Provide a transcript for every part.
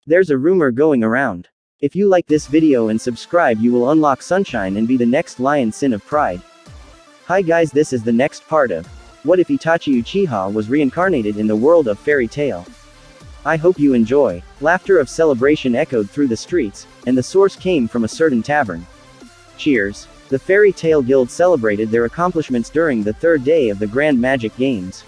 There's a rumor going around. If you like this video and subscribe, you will unlock sunshine and be the next lion sin of pride. Hi guys, this is the next part of What if Itachi Uchiha was reincarnated in the world of fairy tale? I hope you enjoy. Laughter of celebration echoed through the streets, and the source came from a certain tavern. Cheers. The Fairy Tale Guild celebrated their accomplishments during the third day of the Grand Magic Games.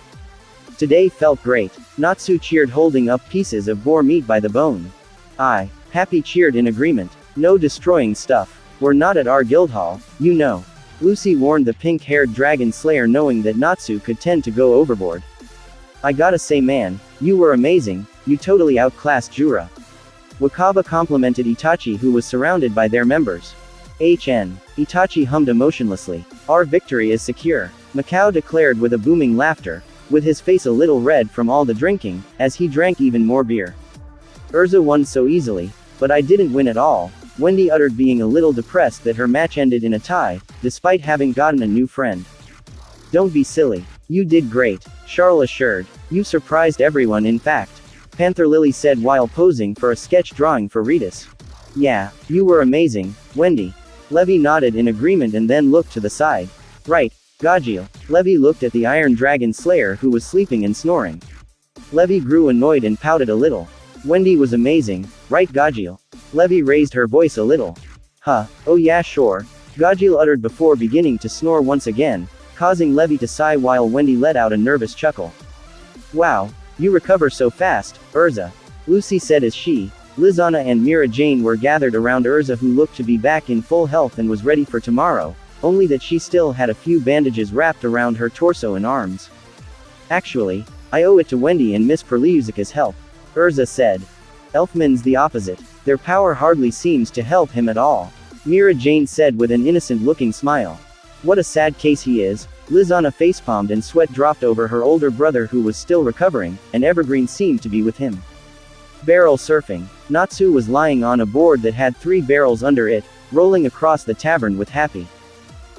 Today felt great. Natsu cheered, holding up pieces of boar meat by the bone. I, Happy cheered in agreement. No destroying stuff. We're not at our guild hall, you know. Lucy warned the pink-haired dragon slayer, knowing that Natsu could tend to go overboard. I gotta say man, you were amazing, you totally outclassed Jura. Wakaba complimented Itachi, who was surrounded by their members. Itachi hummed emotionlessly. Our victory is secure, Macau declared with a booming laughter, with his face a little red from all the drinking, as he drank even more beer. Erza won so easily, but I didn't win at all, Wendy uttered, being a little depressed that her match ended in a tie, despite having gotten a new friend. Don't be silly. You did great, Charles assured. You surprised everyone, in fact, Panther Lily said while posing for a sketch drawing for Ritas. Yeah, you were amazing, Wendy. Levi nodded in agreement and then looked to the side. Right, Gajeel. Levi looked at the Iron Dragon Slayer, who was sleeping and snoring. Levi grew annoyed and pouted a little. Wendy was amazing, right Gajeel? Levi raised her voice a little. Oh yeah sure, Gajeel uttered before beginning to snore once again, causing Levi to sigh while Wendy let out a nervous chuckle. Wow, you recover so fast, Erza. Lucy said as she, Lizana and Mira Jane were gathered around Erza, who looked to be back in full health and was ready for tomorrow, only that she still had a few bandages wrapped around her torso and arms. Actually, I owe it to Wendy and Miss Perliuzika's help, Erza said. Elfman's the opposite. Their power hardly seems to help him at all, Mira Jane said with an innocent-looking smile. What a sad case he is. Lizana facepalmed and sweat dropped over her older brother, who was still recovering, and Evergreen seemed to be with him. Barrel surfing. Natsu was lying on a board that had 3 barrels under it, rolling across the tavern with Happy.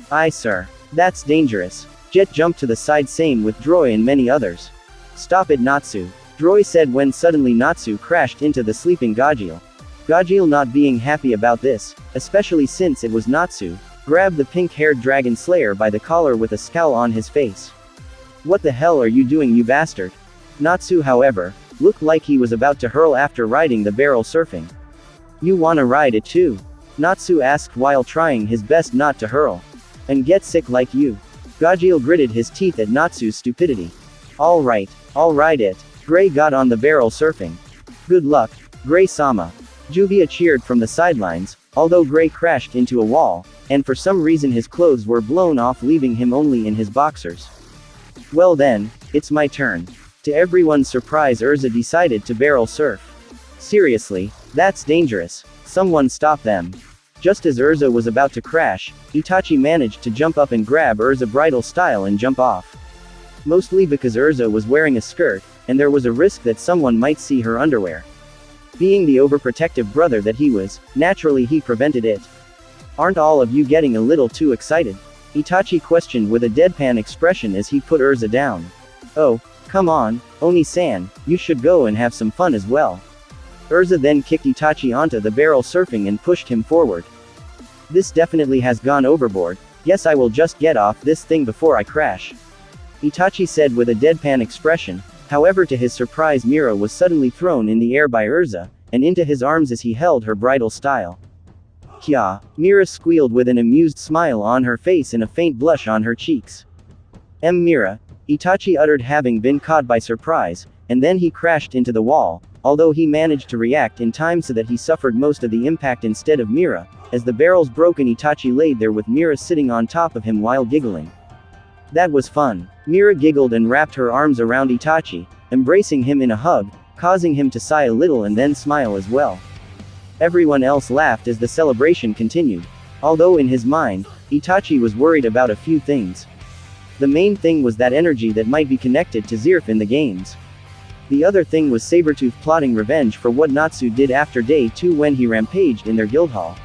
Aye sir. That's dangerous. Jet jumped to the side, same with Droy and many others. Stop it Natsu, Droy said when suddenly Natsu crashed into the sleeping Gajeel. Gajeel, not being happy about this, especially since it was Natsu, grabbed the pink-haired dragon slayer by the collar with a scowl on his face. What the hell are you doing, you bastard? Natsu, however, looked like he was about to hurl after riding the barrel surfing. You wanna ride it too? Natsu asked while trying his best not to hurl. And get sick like you? Gajeel gritted his teeth at Natsu's stupidity. Alright, I'll ride it. Gray got on the barrel surfing. Good luck, Gray-sama. Jubia cheered from the sidelines, although Gray crashed into a wall, and for some reason his clothes were blown off, leaving him only in his boxers. Well then, it's my turn. To everyone's surprise, Erza decided to barrel surf. Seriously, that's dangerous. Someone stop them. Just as Erza was about to crash, Itachi managed to jump up and grab Erza bridal style and jump off. Mostly because Erza was wearing a skirt, and there was a risk that someone might see her underwear. Being the overprotective brother that he was, naturally he prevented it. Aren't all of you getting a little too excited? Itachi questioned with a deadpan expression as he put Erza down. Oh, come on, Oni-san, you should go and have some fun as well. Erza then kicked Itachi onto the barrel surfing and pushed him forward. This definitely has gone overboard. Guess I will just get off this thing before I crash, Itachi said with a deadpan expression. However, to his surprise, Mira was suddenly thrown in the air by Erza, and into his arms as he held her bridal style. Kya, Mira squealed with an amused smile on her face and a faint blush on her cheeks. Mira, Itachi uttered, having been caught by surprise, and then he crashed into the wall, although he managed to react in time so that he suffered most of the impact instead of Mira, as the barrels broke and Itachi laid there with Mira sitting on top of him while giggling. That was fun. Mira giggled and wrapped her arms around Itachi, embracing him in a hug, causing him to sigh a little and then smile as well. Everyone else laughed as the celebration continued, although in his mind, Itachi was worried about a few things. The main thing was that energy that might be connected to Zirf in the games. The other thing was Sabretooth plotting revenge for what Natsu did after day 2 when he rampaged in their guild hall.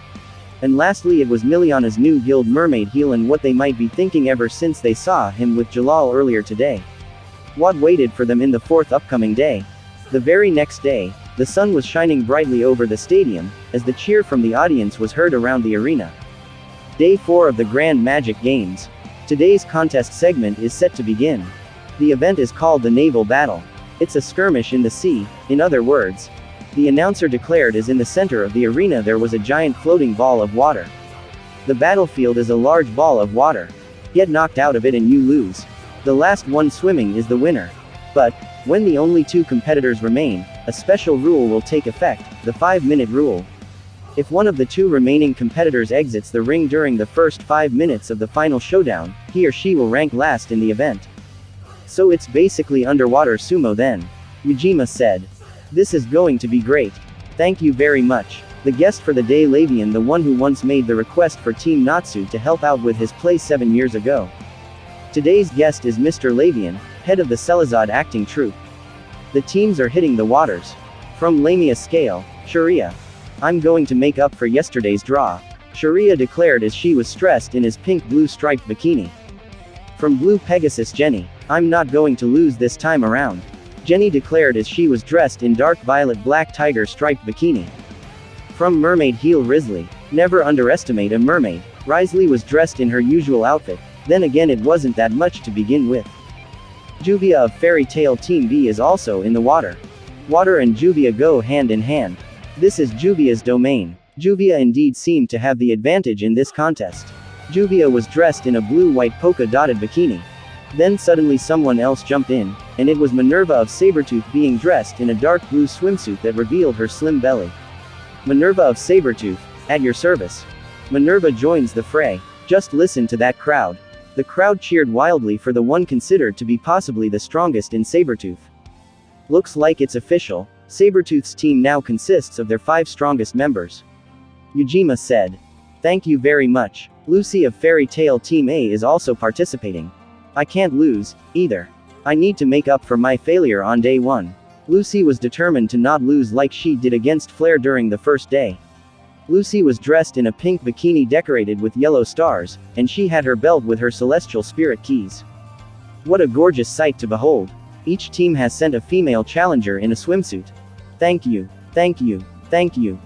And lastly, it was Miliana's new guild mermaid heel and what they might be thinking ever since they saw him with Jalal earlier today. What waited for them in the 4th upcoming day? The very next day, The sun was shining brightly over the stadium, as the cheer from the audience was heard around the arena. Day 4 of the Grand Magic Games. Today's contest segment is set to begin. The event is called the Naval Battle. It's a skirmish in the sea, in other words. The announcer declared as in the center of the arena there was a giant floating ball of water. The battlefield is a large ball of water. Get knocked out of it and you lose. The last one swimming is the winner. But, when the only 2 competitors remain, a special rule will take effect, the 5-minute rule. If one of the 2 remaining competitors exits the ring during the first 5 minutes of the final showdown, he or she will rank last in the event. So it's basically underwater sumo then. Ujima said. This is going to be great. Thank you very much. The guest for the day, Lavian, the one who once made the request for Team Natsu to help out with his play 7 years ago. Today's guest is Mr. Lavian, head of the Selazad acting troupe. The teams are hitting the waters. From Lamia scale, Sharia. I'm going to make up for yesterday's draw. Sharia declared as she was stressed in his pink-blue striped bikini. From Blue Pegasus, Jenny. I'm not going to lose this time around. Jenny declared as she was dressed in dark violet black tiger striped bikini. From Mermaid Heel, Risley. Never underestimate a mermaid. Risley was dressed in her usual outfit. Then again, it wasn't that much to begin with. Juvia of Fairy Tail Team B is also in the water. Water and Juvia go hand in hand. This is Juvia's domain. Juvia indeed seemed to have the advantage in this contest. Juvia was dressed in a blue-white polka-dotted bikini. Then suddenly someone else jumped in, and it was Minerva of Sabretooth being dressed in a dark blue swimsuit that revealed her slim belly. Minerva of Sabretooth, at your service. Minerva joins the fray. Just listen to that crowd. The crowd cheered wildly for the one considered to be possibly the strongest in Sabretooth. Looks like it's official. Sabretooth's team now consists of their 5 strongest members. Ujima said. Thank you very much. Lucy of Fairy Tail Team A is also participating. I can't lose, either. I need to make up for my failure on day 1. Lucy was determined to not lose like she did against Flare during the first day. Lucy was dressed in a pink bikini decorated with yellow stars, and she had her belt with her celestial spirit keys. What a gorgeous sight to behold. Each team has sent a female challenger in a swimsuit. Thank you, thank you, thank you.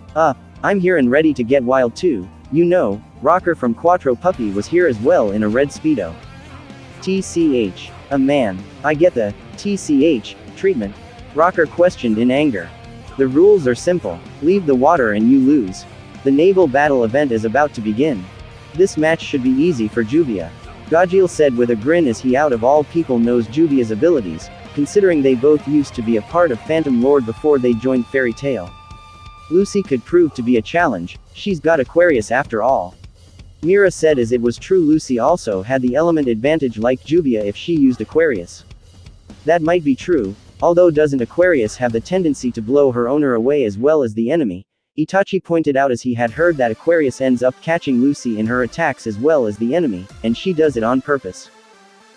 I'm here and ready to get wild too. You know, Rocker from Quattro Puppy was here as well in a red speedo. TCH. A man. I get the TCH treatment. Rocker questioned in anger. The rules are simple. Leave the water and you lose. The naval battle event is about to begin. This match should be easy for Juvia. Gajeel said with a grin as he out of all people knows Juvia's abilities, considering they both used to be a part of Phantom Lord before they joined Fairy Tail. Lucy could prove to be a challenge, she's got Aquarius after all. Mira said as it was true Lucy also had the element advantage like Juvia if she used Aquarius. That might be true, although doesn't Aquarius have the tendency to blow her owner away as well as the enemy? Itachi pointed out as he had heard that Aquarius ends up catching Lucy in her attacks as well as the enemy, and she does it on purpose.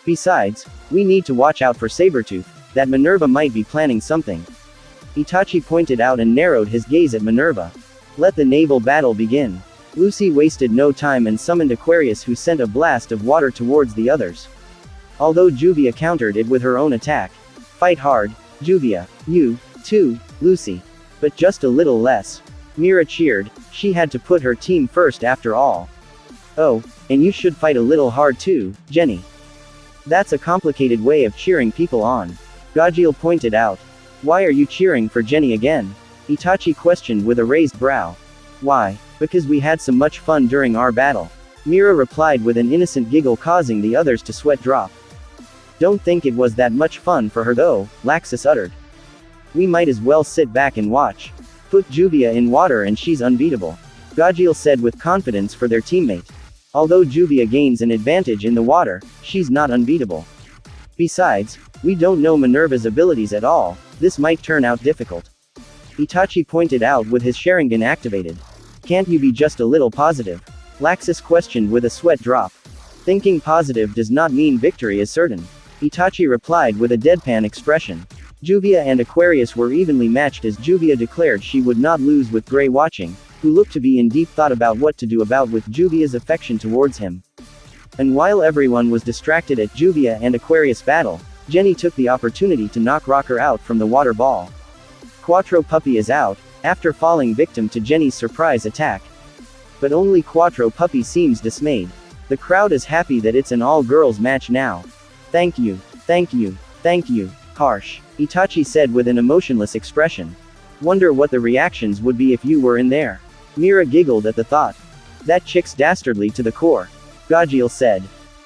Besides, we need to watch out for Sabretooth, that Minerva might be planning something. Itachi pointed out and narrowed his gaze at Minerva. Let the naval battle begin. Lucy wasted no time and summoned Aquarius, who sent a blast of water towards the others. Although Juvia countered it with her own attack. Fight hard, Juvia. You, too, Lucy. But just a little less. Mira cheered, she had to put her team first after all. Oh, and you should fight a little hard too, Jenny. That's a complicated way of cheering people on. Gajeel pointed out. Why are you cheering for Jenny again? Itachi questioned with a raised brow. Why? Because we had so much fun during our battle. Mira replied with an innocent giggle causing the others to sweat drop. Don't think it was that much fun for her though, Laxus uttered. We might as well sit back and watch. Put Juvia in water and she's unbeatable. Gajeel said with confidence for their teammate. Although Juvia gains an advantage in the water, she's not unbeatable. Besides, we don't know Minerva's abilities at all, this might turn out difficult. Itachi pointed out with his Sharingan activated. Can't you be just a little positive? Laxus questioned with a sweat drop. Thinking positive does not mean victory is certain. Itachi replied with a deadpan expression. Juvia and Aquarius were evenly matched as Juvia declared she would not lose with Grey watching, who looked to be in deep thought about what to do about with Juvia's affection towards him. And while everyone was distracted at Juvia and Aquarius battle, Jenny took the opportunity to knock Rocker out from the water ball. Quattro Puppy is out, after falling victim to Jenny's surprise attack. But only Quattro Puppy seems dismayed. The crowd is happy that it's an all-girls match now. Thank you, thank you, thank you. Harsh, Itachi said with an emotionless expression. Wonder what the reactions would be if you were in there. Mira giggled at the thought. That chick's dastardly to the core. Gajeel said.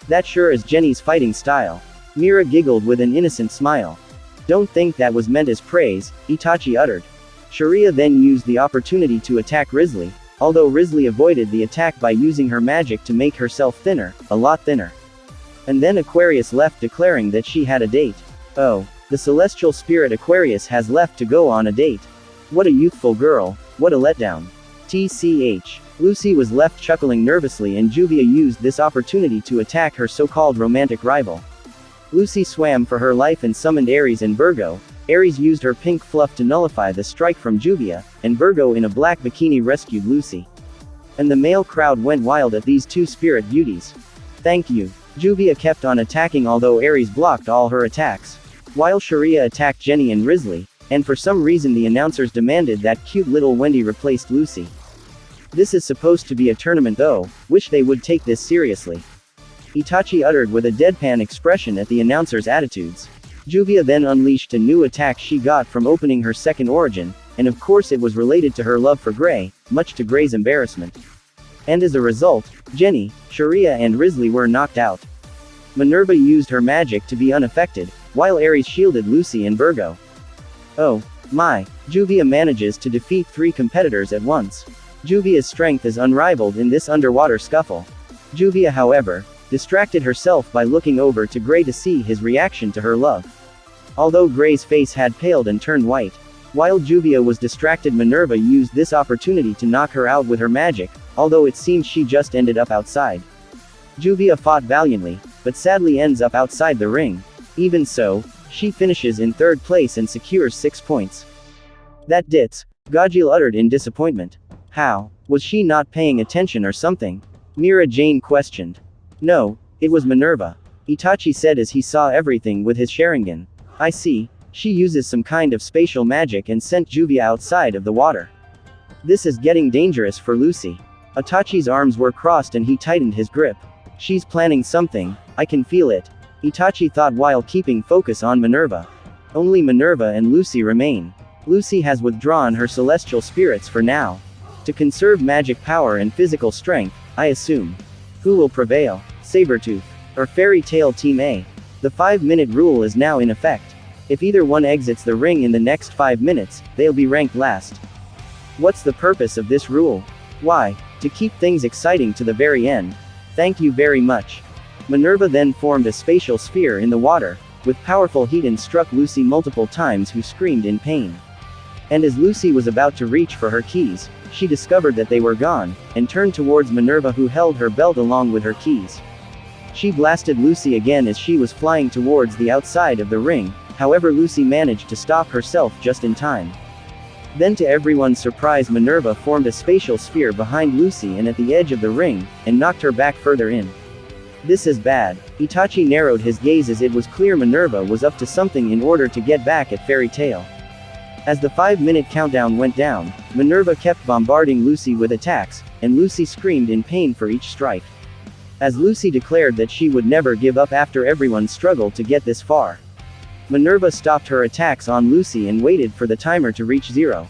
That sure is Jenny's fighting style. Mira giggled with an innocent smile. Don't think that was meant as praise, Itachi uttered. Sharia then used the opportunity to attack Risley, although Risley avoided the attack by using her magic to make herself thinner, a lot thinner. And then Aquarius left declaring that she had a date. Oh, the celestial spirit Aquarius has left to go on a date. What a youthful girl, what a letdown. TCH. Lucy was left chuckling nervously and Juvia used this opportunity to attack her so-called romantic rival. Lucy swam for her life and summoned Ares and Virgo. Ares used her pink fluff to nullify the strike from Juvia, and Virgo in a black bikini rescued Lucy. And the male crowd went wild at these two spirit beauties. Thank you. Juvia kept on attacking although Ares blocked all her attacks. While Sharia attacked Jenny and Risley, and for some reason the announcers demanded that cute little Wendy replaced Lucy. This is supposed to be a tournament though, wish they would take this seriously. Itachi uttered with a deadpan expression at the announcers' attitudes. Juvia then unleashed a new attack she got from opening her second origin, and of course it was related to her love for Gray, much to Gray's embarrassment. And as a result, Jenny, Sharia and Risley were knocked out. Minerva used her magic to be unaffected, while Ares shielded Lucy and Virgo. Oh my, Juvia manages to defeat 3 competitors at once. Juvia's strength is unrivaled in this underwater scuffle. Juvia, however, distracted herself by looking over to Gray to see his reaction to her love. Although Gray's face had paled and turned white. While Juvia was distracted, Minerva used this opportunity to knock her out with her magic, although it seems she just ended up outside. Juvia fought valiantly, but sadly ends up outside the ring. Even so, she finishes in 3rd place and secures 6 points. That ditz, Gajeel uttered in disappointment. How? Was she not paying attention or something? Mira Jane questioned. No, it was Minerva. Itachi said as he saw everything with his Sharingan. I see, she uses some kind of spatial magic and sent Juvia outside of the water. This is getting dangerous for Lucy. Itachi's arms were crossed and he tightened his grip. She's planning something, I can feel it. Itachi thought while keeping focus on Minerva. Only Minerva and Lucy remain. Lucy has withdrawn her celestial spirits for now. To conserve magic power and physical strength, I assume. Who will prevail? Sabretooth or Fairy Tail Team A? The 5-minute rule is now in effect. If either one exits the ring in the next 5 minutes, they'll be ranked last. What's the purpose of this rule? Why? To keep things exciting to the very end. Thank you very much. Minerva then formed a spatial sphere in the water, with powerful heat and struck Lucy multiple times, who screamed in pain. And as Lucy was about to reach for her keys, she discovered that they were gone, and turned towards Minerva, who held her belt along with her keys. She blasted Lucy again as she was flying towards the outside of the ring, however Lucy managed to stop herself just in time. Then to everyone's surprise, Minerva formed a spatial sphere behind Lucy and at the edge of the ring, and knocked her back further in. This is bad. Itachi narrowed his gaze as it was clear Minerva was up to something in order to get back at Fairy Tail. As the 5-minute countdown went down, Minerva kept bombarding Lucy with attacks, and Lucy screamed in pain for each strike. As Lucy declared that she would never give up after everyone struggled to get this far. Minerva stopped her attacks on Lucy and waited for the timer to reach 0.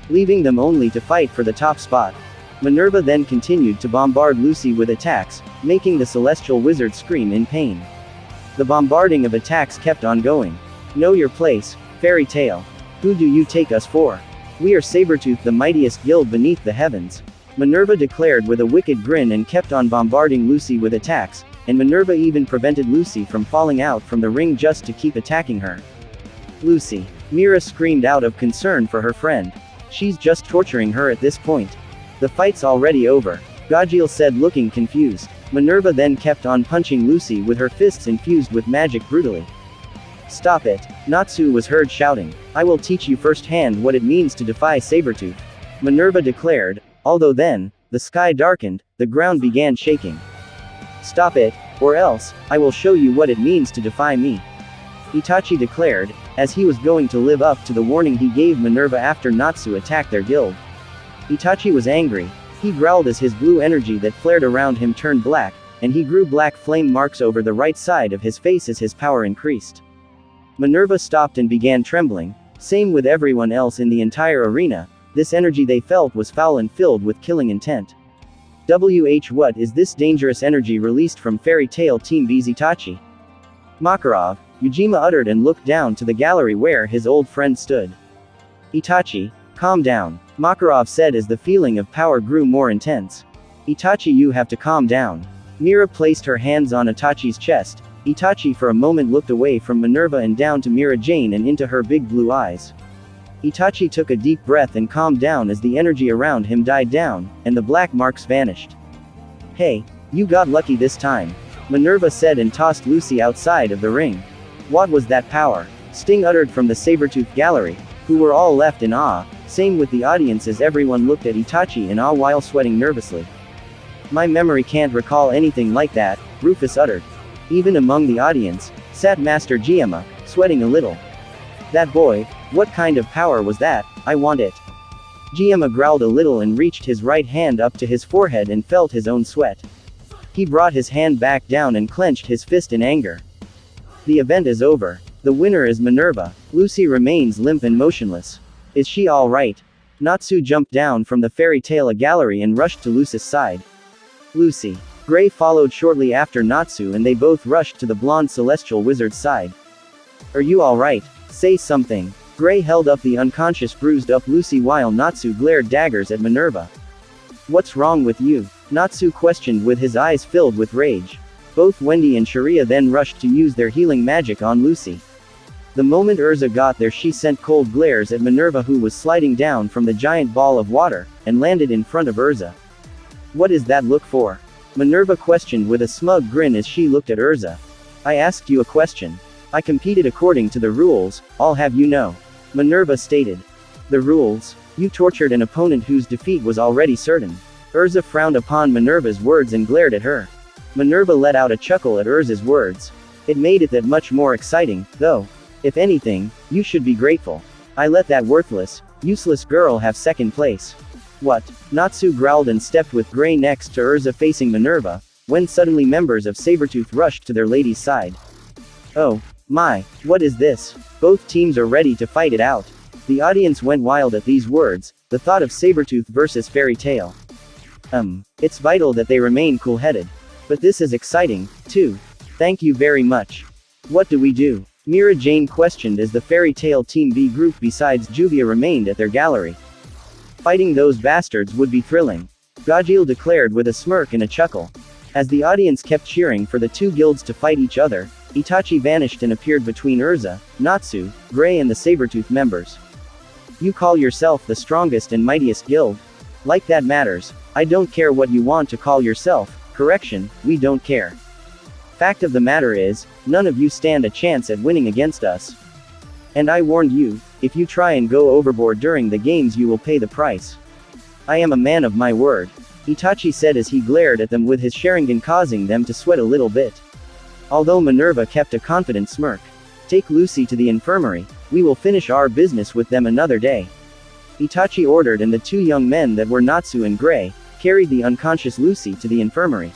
Leaving them only to fight for the top spot. Minerva then continued to bombard Lucy with attacks, making the celestial wizard scream in pain. The bombarding of attacks kept on going. Know your place, Fairy Tail. Who do you take us for? We are Sabretooth, the mightiest guild beneath the heavens. Minerva declared with a wicked grin and kept on bombarding Lucy with attacks, and Minerva even prevented Lucy from falling out from the ring just to keep attacking her. Lucy. Mira screamed out of concern for her friend. She's just torturing her at this point. The fight's already over, Gajeel said, looking confused. Minerva then kept on punching Lucy with her fists infused with magic brutally. Stop it, Natsu was heard shouting. I will teach you firsthand what it means to defy Sabretooth. Minerva declared, although then, the sky darkened, the ground began shaking. Stop it, or else, I will show you what it means to defy me. Itachi declared, as he was going to live up to the warning he gave Minerva after Natsu attacked their guild. Itachi was angry. He growled as his blue energy that flared around him turned black, and he grew black flame marks over the right side of his face as his power increased. Minerva stopped and began trembling. Same with everyone else in the entire arena, this energy they felt was foul and filled with killing intent. What is this dangerous energy released from Fairy Tail Team B's Itachi? Makarov, Ujima uttered and looked down to the gallery where his old friend stood. Itachi, calm down, Makarov said as the feeling of power grew more intense. Itachi, you have to calm down. Mira placed her hands on Itachi's chest. Itachi for a moment looked away from Minerva and down to Mira Jane and into her big blue eyes. Itachi took a deep breath and calmed down as the energy around him died down, and the black marks vanished. Hey, you got lucky this time, Minerva said and tossed Lucy outside of the ring. What was that power? Sting uttered from the Sabertooth gallery, who were all left in awe, same with the audience as everyone looked at Itachi in awe while sweating nervously. My memory can't recall anything like that, Rufus uttered. Even among the audience, sat Master Giemma, sweating a little. That boy, what kind of power was that? I want it. Giemma growled a little and reached his right hand up to his forehead and felt his own sweat. He brought his hand back down and clenched his fist in anger. The event is over. The winner is Minerva. Lucy remains limp and motionless. Is she all right? Natsu jumped down from the Fairy Tail gallery and rushed to Lucy's side. Lucy. Gray followed shortly after Natsu and they both rushed to the blonde celestial wizard's side. Are you alright? Say something. Gray held up the unconscious bruised up Lucy while Natsu glared daggers at Minerva. What's wrong with you? Natsu questioned with his eyes filled with rage. Both Wendy and Sharia then rushed to use their healing magic on Lucy. The moment Erza got there she sent cold glares at Minerva who was sliding down from the giant ball of water, and landed in front of Erza. What is that look for? Minerva questioned with a smug grin as she looked at Erza. I asked you a question. I competed according to the rules, I'll have you know. Minerva stated. The rules? You tortured an opponent whose defeat was already certain. Erza frowned upon Minerva's words and glared at her. Minerva let out a chuckle at Erza's words. It made it that much more exciting, though. If anything, you should be grateful. I let that worthless, useless girl have second place. What? Natsu growled and stepped with Gray next to Erza facing Minerva, when suddenly members of Sabertooth rushed to their lady's side. Oh, my, what is this? Both teams are ready to fight it out. The audience went wild at these words, the thought of Sabertooth versus Fairy Tail. It's vital that they remain cool-headed. But this is exciting, too. Thank you very much. What do we do? Mira Jane questioned as the Fairy Tail Team B group besides Juvia remained at their gallery. Fighting those bastards would be thrilling. Gajeel declared with a smirk and a chuckle. As the audience kept cheering for the two guilds to fight each other, Itachi vanished and appeared between Erza, Natsu, Gray and the Sabertooth members. You call yourself the strongest and mightiest guild? Like that matters. I don't care what you want to call yourself. Correction, we don't care. Fact of the matter is, none of you stand a chance at winning against us. And I warned you, if you try and go overboard during the games you will pay the price. I am a man of my word, Itachi said as he glared at them with his Sharingan causing them to sweat a little bit. Although Minerva kept a confident smirk. Take Lucy to the infirmary, we will finish our business with them another day. Itachi ordered and the two young men that were Natsu and Gray, carried the unconscious Lucy to the infirmary.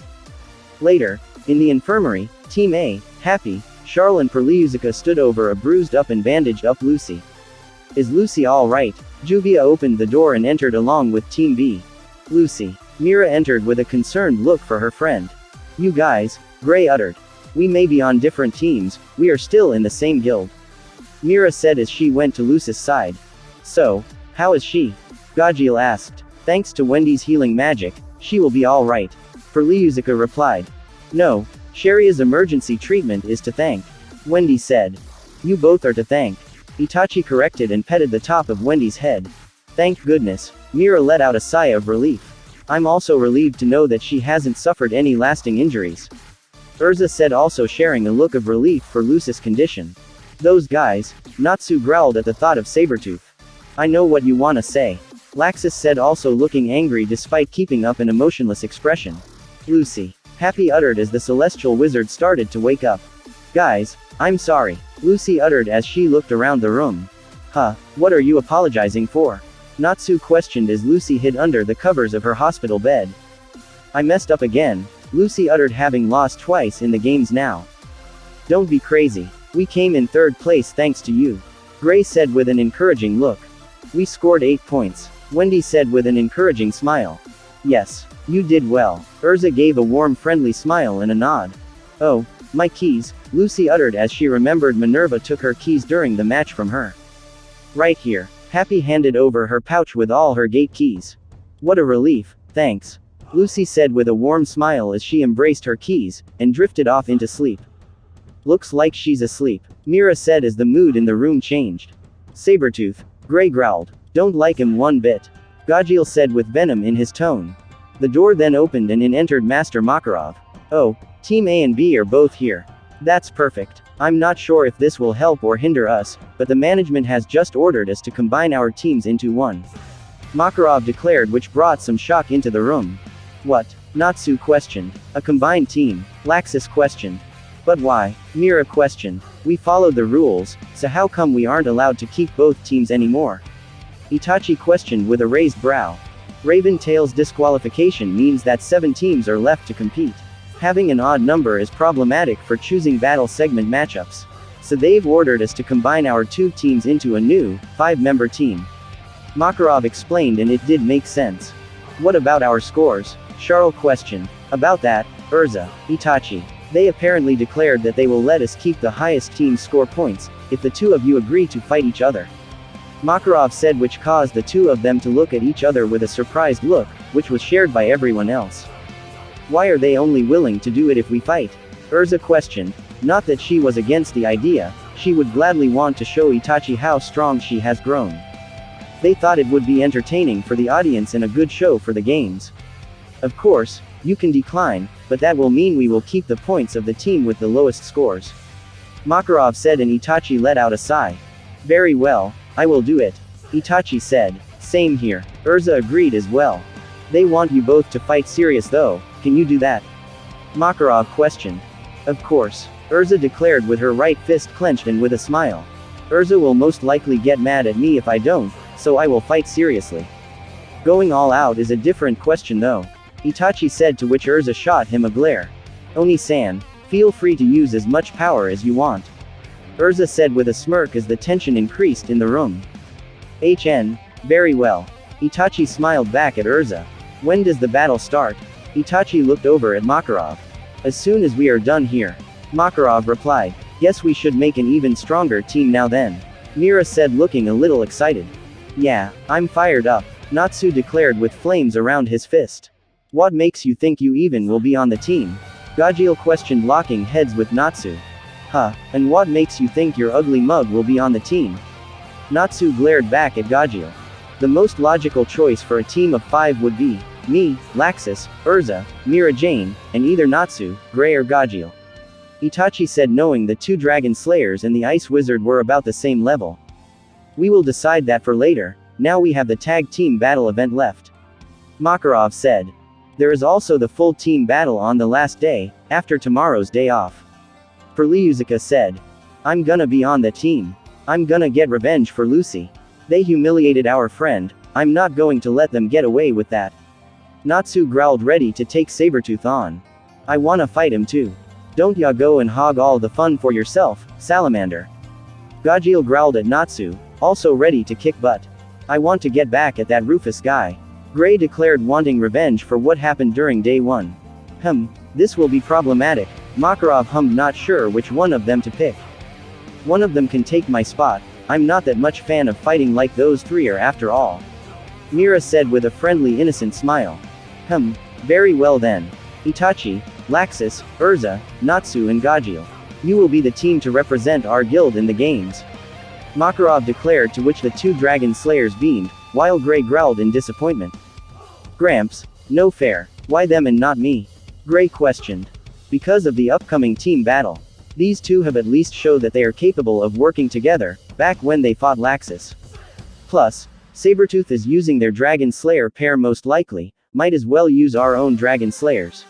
Later, in the infirmary, Team A, Happy, Charles and Perliuzica stood over a bruised up and bandaged up Lucy. Is Lucy alright? Juvia opened the door and entered along with Team B. Lucy. Mira entered with a concerned look for her friend. You guys, Gray uttered. We may be on different teams, we are still in the same guild. Mira said as she went to Lucy's side. So, how is she? Gajeel asked. Thanks to Wendy's healing magic, she will be alright. Perliuzica replied. No, Sharia's emergency treatment is to thank. Wendy said. You both are to thank. Itachi corrected and petted the top of Wendy's head. Thank goodness. Mira let out a sigh of relief. I'm also relieved to know that she hasn't suffered any lasting injuries. Erza said, also sharing a look of relief for Lucy's condition. Those guys, Natsu growled at the thought of Sabertooth. I know what you wanna say. Laxus said, also looking angry despite keeping up an emotionless expression. Lucy. Happy uttered as the celestial wizard started to wake up. Guys, I'm sorry. Lucy uttered as she looked around the room. Huh, what are you apologizing for? Natsu questioned as Lucy hid under the covers of her hospital bed. I messed up again, Lucy uttered, having lost twice in the games now. Don't be crazy. We came in third place thanks to you, Gray said with an encouraging look. We scored 8 points, Wendy said with an encouraging smile. Yes, you did well, Erza gave a warm friendly smile and a nod. Oh, my keys, Lucy uttered as she remembered Minerva took her keys during the match from her. Right here, Happy handed over her pouch with all her gate keys. What a relief, thanks, Lucy said with a warm smile as she embraced her keys, and drifted off into sleep. Looks like she's asleep, Mira said as the mood in the room changed. Sabretooth, Gray growled. Don't like him one bit, Gajeel said with venom in his tone. The door then opened and in entered Master Makarov. Oh, Team A and B are both here. That's perfect. I'm not sure if this will help or hinder us, but the management has just ordered us to combine our teams into one, Makarov declared, which brought some shock into the room. What? Natsu questioned. A combined team, Laxus questioned. But why? Mira questioned. We followed the rules, so how come we aren't allowed to keep both teams anymore? Itachi questioned with a raised brow. Raven Tail's disqualification means that 7 teams are left to compete. Having an odd number is problematic for choosing battle segment matchups. So they've ordered us to combine our 2 teams into a new, 5-member team, Makarov explained, and it did make sense. What about our scores? Charles questioned. About that, Erza, Itachi. They apparently declared that they will let us keep the highest team score points, if the 2 of you agree to fight each other, Makarov said, which caused the 2 of them to look at each other with a surprised look, which was shared by everyone else. Why are they only willing to do it if we fight? Erza questioned. Not that she was against the idea, she would gladly want to show Itachi how strong she has grown. They thought it would be entertaining for the audience and a good show for the games. Of course, you can decline, but that will mean we will keep the points of the team with the lowest scores, Makarov said, and Itachi let out a sigh. Very well, I will do it, Itachi said. Same here, Erza agreed as well. They want you both to fight serious though, can you do that? Makarov questioned. Of course, Erza declared with her right fist clenched and with a smile. Erza will most likely get mad at me if I don't, so I will fight seriously. Going all out is a different question though, Itachi said, to which Erza shot him a glare. Oni-san, feel free to use as much power as you want, Erza said with a smirk as the tension increased in the room. Very well. Itachi smiled back at Erza. When does the battle start? Itachi looked over at Makarov. As soon as we are done here, Makarov replied. Guess we should make an even stronger team now then, Mira said, looking a little excited. Yeah, I'm fired up, Natsu declared with flames around his fist. What makes you think you even will be on the team? Gajeel questioned, locking heads with Natsu. Huh, and what makes you think your ugly mug will be on the team? Natsu glared back at Gajeel. The most logical choice for a team of 5 would be me, Laxus, Erza, Mira Jane, and either Natsu, Gray or Gajeel, Itachi said, knowing the 2 Dragon Slayers and the Ice Wizard were about the same level. We will decide that for later, now we have the tag team battle event left, Makarov said. There is also the full team battle on the last day, after tomorrow's day off, Perliuzica said. I'm gonna be on the team. I'm gonna get revenge for Lucy. They humiliated our friend, I'm not going to let them get away with that. Natsu growled, ready to take Sabretooth on. I wanna fight him too. Don't ya go and hog all the fun for yourself, Salamander. Gajeel growled at Natsu, also ready to kick butt. I want to get back at that Rufus guy, Gray declared, wanting revenge for what happened during day 1. This will be problematic, Makarov hummed, not sure which one of them to pick. One of them can take my spot, I'm not that much fan of fighting like those 3 are after all, Mira said with a friendly innocent smile. Very well then. Itachi, Laxus, Erza, Natsu and Gajeel. You will be the team to represent our guild in the games, Makarov declared, to which the 2 Dragon Slayers beamed, while Gray growled in disappointment. Gramps, no fair. Why them and not me? Gray questioned. Because of the upcoming team battle. These 2 have at least shown that they are capable of working together, back when they fought Laxus. Plus, Sabretooth is using their Dragon Slayer pair most likely, might as well use our own Dragon Slayers.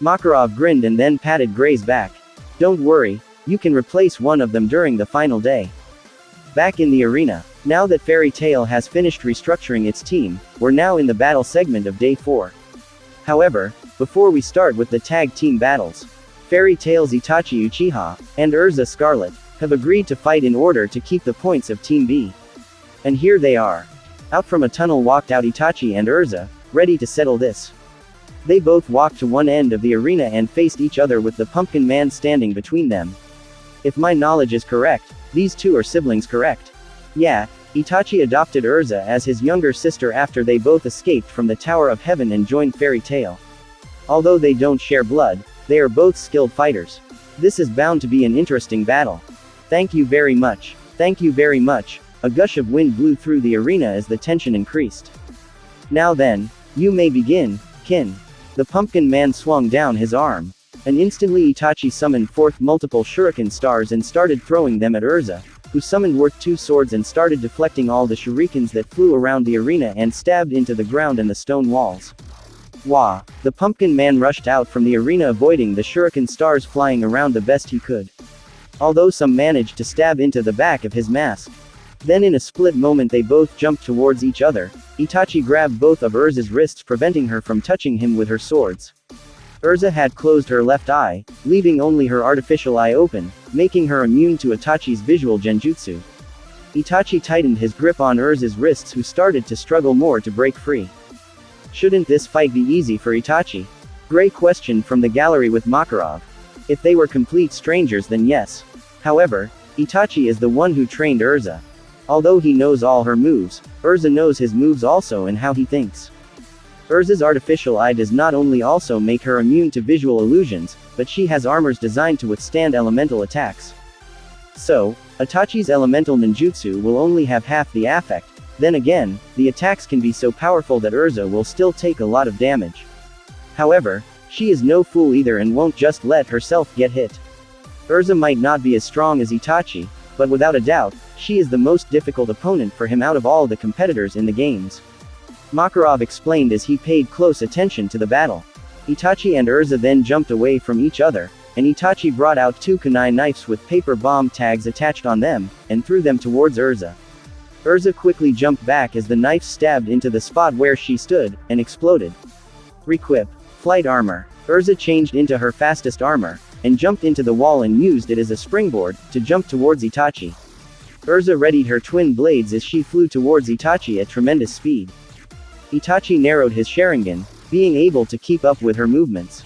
Makarov grinned and then patted Gray's back. Don't worry, You can replace one of them during the final day. Back in the arena. Now that Fairy Tail has finished restructuring its team, we're now in the battle segment of day 4. However, before we start with the tag team battles, Fairy Tail's Itachi Uchiha, and Erza Scarlet, have agreed to fight in order to keep the points of Team B. And here they are. Out from a tunnel walked out Itachi and Erza, ready to settle this. They both walked to one end of the arena and faced each other with the Pumpkin Man standing between them. If my knowledge is correct, these two are siblings, correct? Yeah, Itachi adopted Erza as his younger sister after they both escaped from the Tower of Heaven and joined Fairy Tail. Although they don't share blood, they are both skilled fighters. This is bound to be an interesting battle. Thank you very much. Thank you very much. A gush of wind blew through the arena as the tension increased. Now then, you may begin, Kin. The Pumpkin Man swung down his arm. And instantly Itachi summoned forth multiple shuriken stars and started throwing them at Erza, who summoned worth 2 swords and started deflecting all the shurikens that flew around the arena and stabbed into the ground and the stone walls. Wah! The Pumpkin Man rushed out from the arena, avoiding the shuriken stars flying around the best he could. Although some managed to stab into the back of his mask. Then in a split moment they both jumped towards each other. Itachi grabbed both of Erza's wrists, preventing her from touching him with her swords. Erza had closed her left eye, leaving only her artificial eye open, making her immune to Itachi's visual genjutsu. Itachi tightened his grip on Erza's wrists, who started to struggle more to break free. Shouldn't this fight be easy for Itachi? Gray questioned from the gallery with Makarov. If they were complete strangers, then yes. However, Itachi is the one who trained Erza. Although he knows all her moves, Erza knows his moves also and how he thinks. Erza's artificial eye does not only also make her immune to visual illusions, but she has armors designed to withstand elemental attacks. So, Itachi's elemental ninjutsu will only have half the effect. Then again, the attacks can be so powerful that Erza will still take a lot of damage. However, she is no fool either and won't just let herself get hit. Erza might not be as strong as Itachi, but without a doubt, she is the most difficult opponent for him out of all the competitors in the games. Makarov explained as he paid close attention to the battle. Itachi and Erza then jumped away from each other, and Itachi brought out 2 kunai knives with paper bomb tags attached on them, and threw them towards Erza. Erza quickly jumped back as the knife stabbed into the spot where she stood, and exploded. Requip. Flight armor. Erza changed into her fastest armor, and jumped into the wall and used it as a springboard, to jump towards Itachi. Erza readied her twin blades as she flew towards Itachi at tremendous speed. Itachi narrowed his Sharingan, being able to keep up with her movements.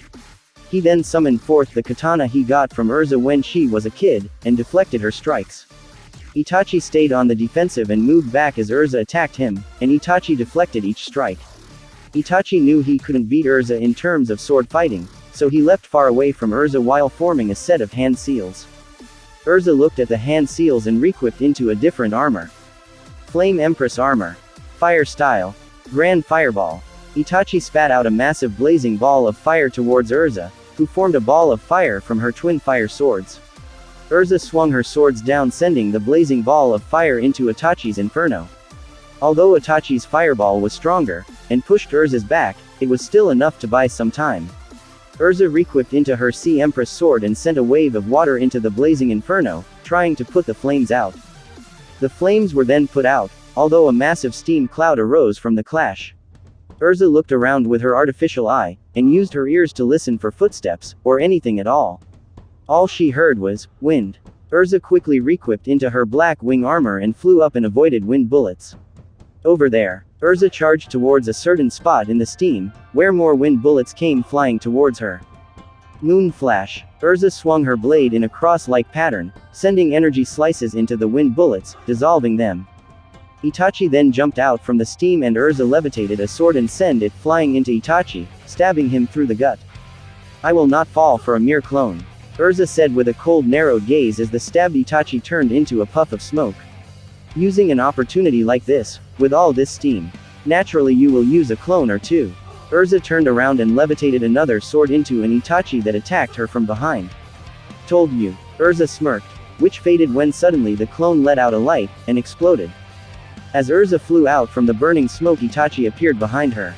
He then summoned forth the katana he got from Erza when she was a kid, and deflected her strikes. Itachi stayed on the defensive and moved back as Erza attacked him, and Itachi deflected each strike. Itachi knew he couldn't beat Erza in terms of sword fighting, so he left far away from Erza while forming a set of hand seals. Erza looked at the hand seals and reequipped into a different armor. Flame Empress armor. Fire style. Grand Fireball. Itachi spat out a massive blazing ball of fire towards Erza, who formed a ball of fire from her twin fire swords. Erza swung her swords down, sending the blazing ball of fire into Itachi's inferno. Although Itachi's fireball was stronger, and pushed Erza's back, it was still enough to buy some time. Erza reequipped into her Sea Empress sword and sent a wave of water into the blazing inferno, trying to put the flames out. The flames were then put out, although a massive steam cloud arose from the clash. Erza looked around with her artificial eye, and used her ears to listen for footsteps, or anything at all. All she heard was wind. Erza quickly reequipped into her black wing armor and flew up and avoided wind bullets. Over there, Erza charged towards a certain spot in the steam, where more wind bullets came flying towards her. Moon Flash. Erza swung her blade in a cross-like pattern, sending energy slices into the wind bullets, dissolving them. Itachi then jumped out from the steam and Erza levitated a sword and sent it flying into Itachi, stabbing him through the gut. I will not fall for a mere clone. Erza said with a cold narrowed gaze as the stabbed Itachi turned into a puff of smoke. Using an opportunity like this, with all this steam, naturally you will use a clone or two. Erza turned around and levitated another sword into an Itachi that attacked her from behind. Told you. Erza smirked, which faded when suddenly the clone let out a light, and exploded. As Erza flew out from the burning smoke, Itachi appeared behind her.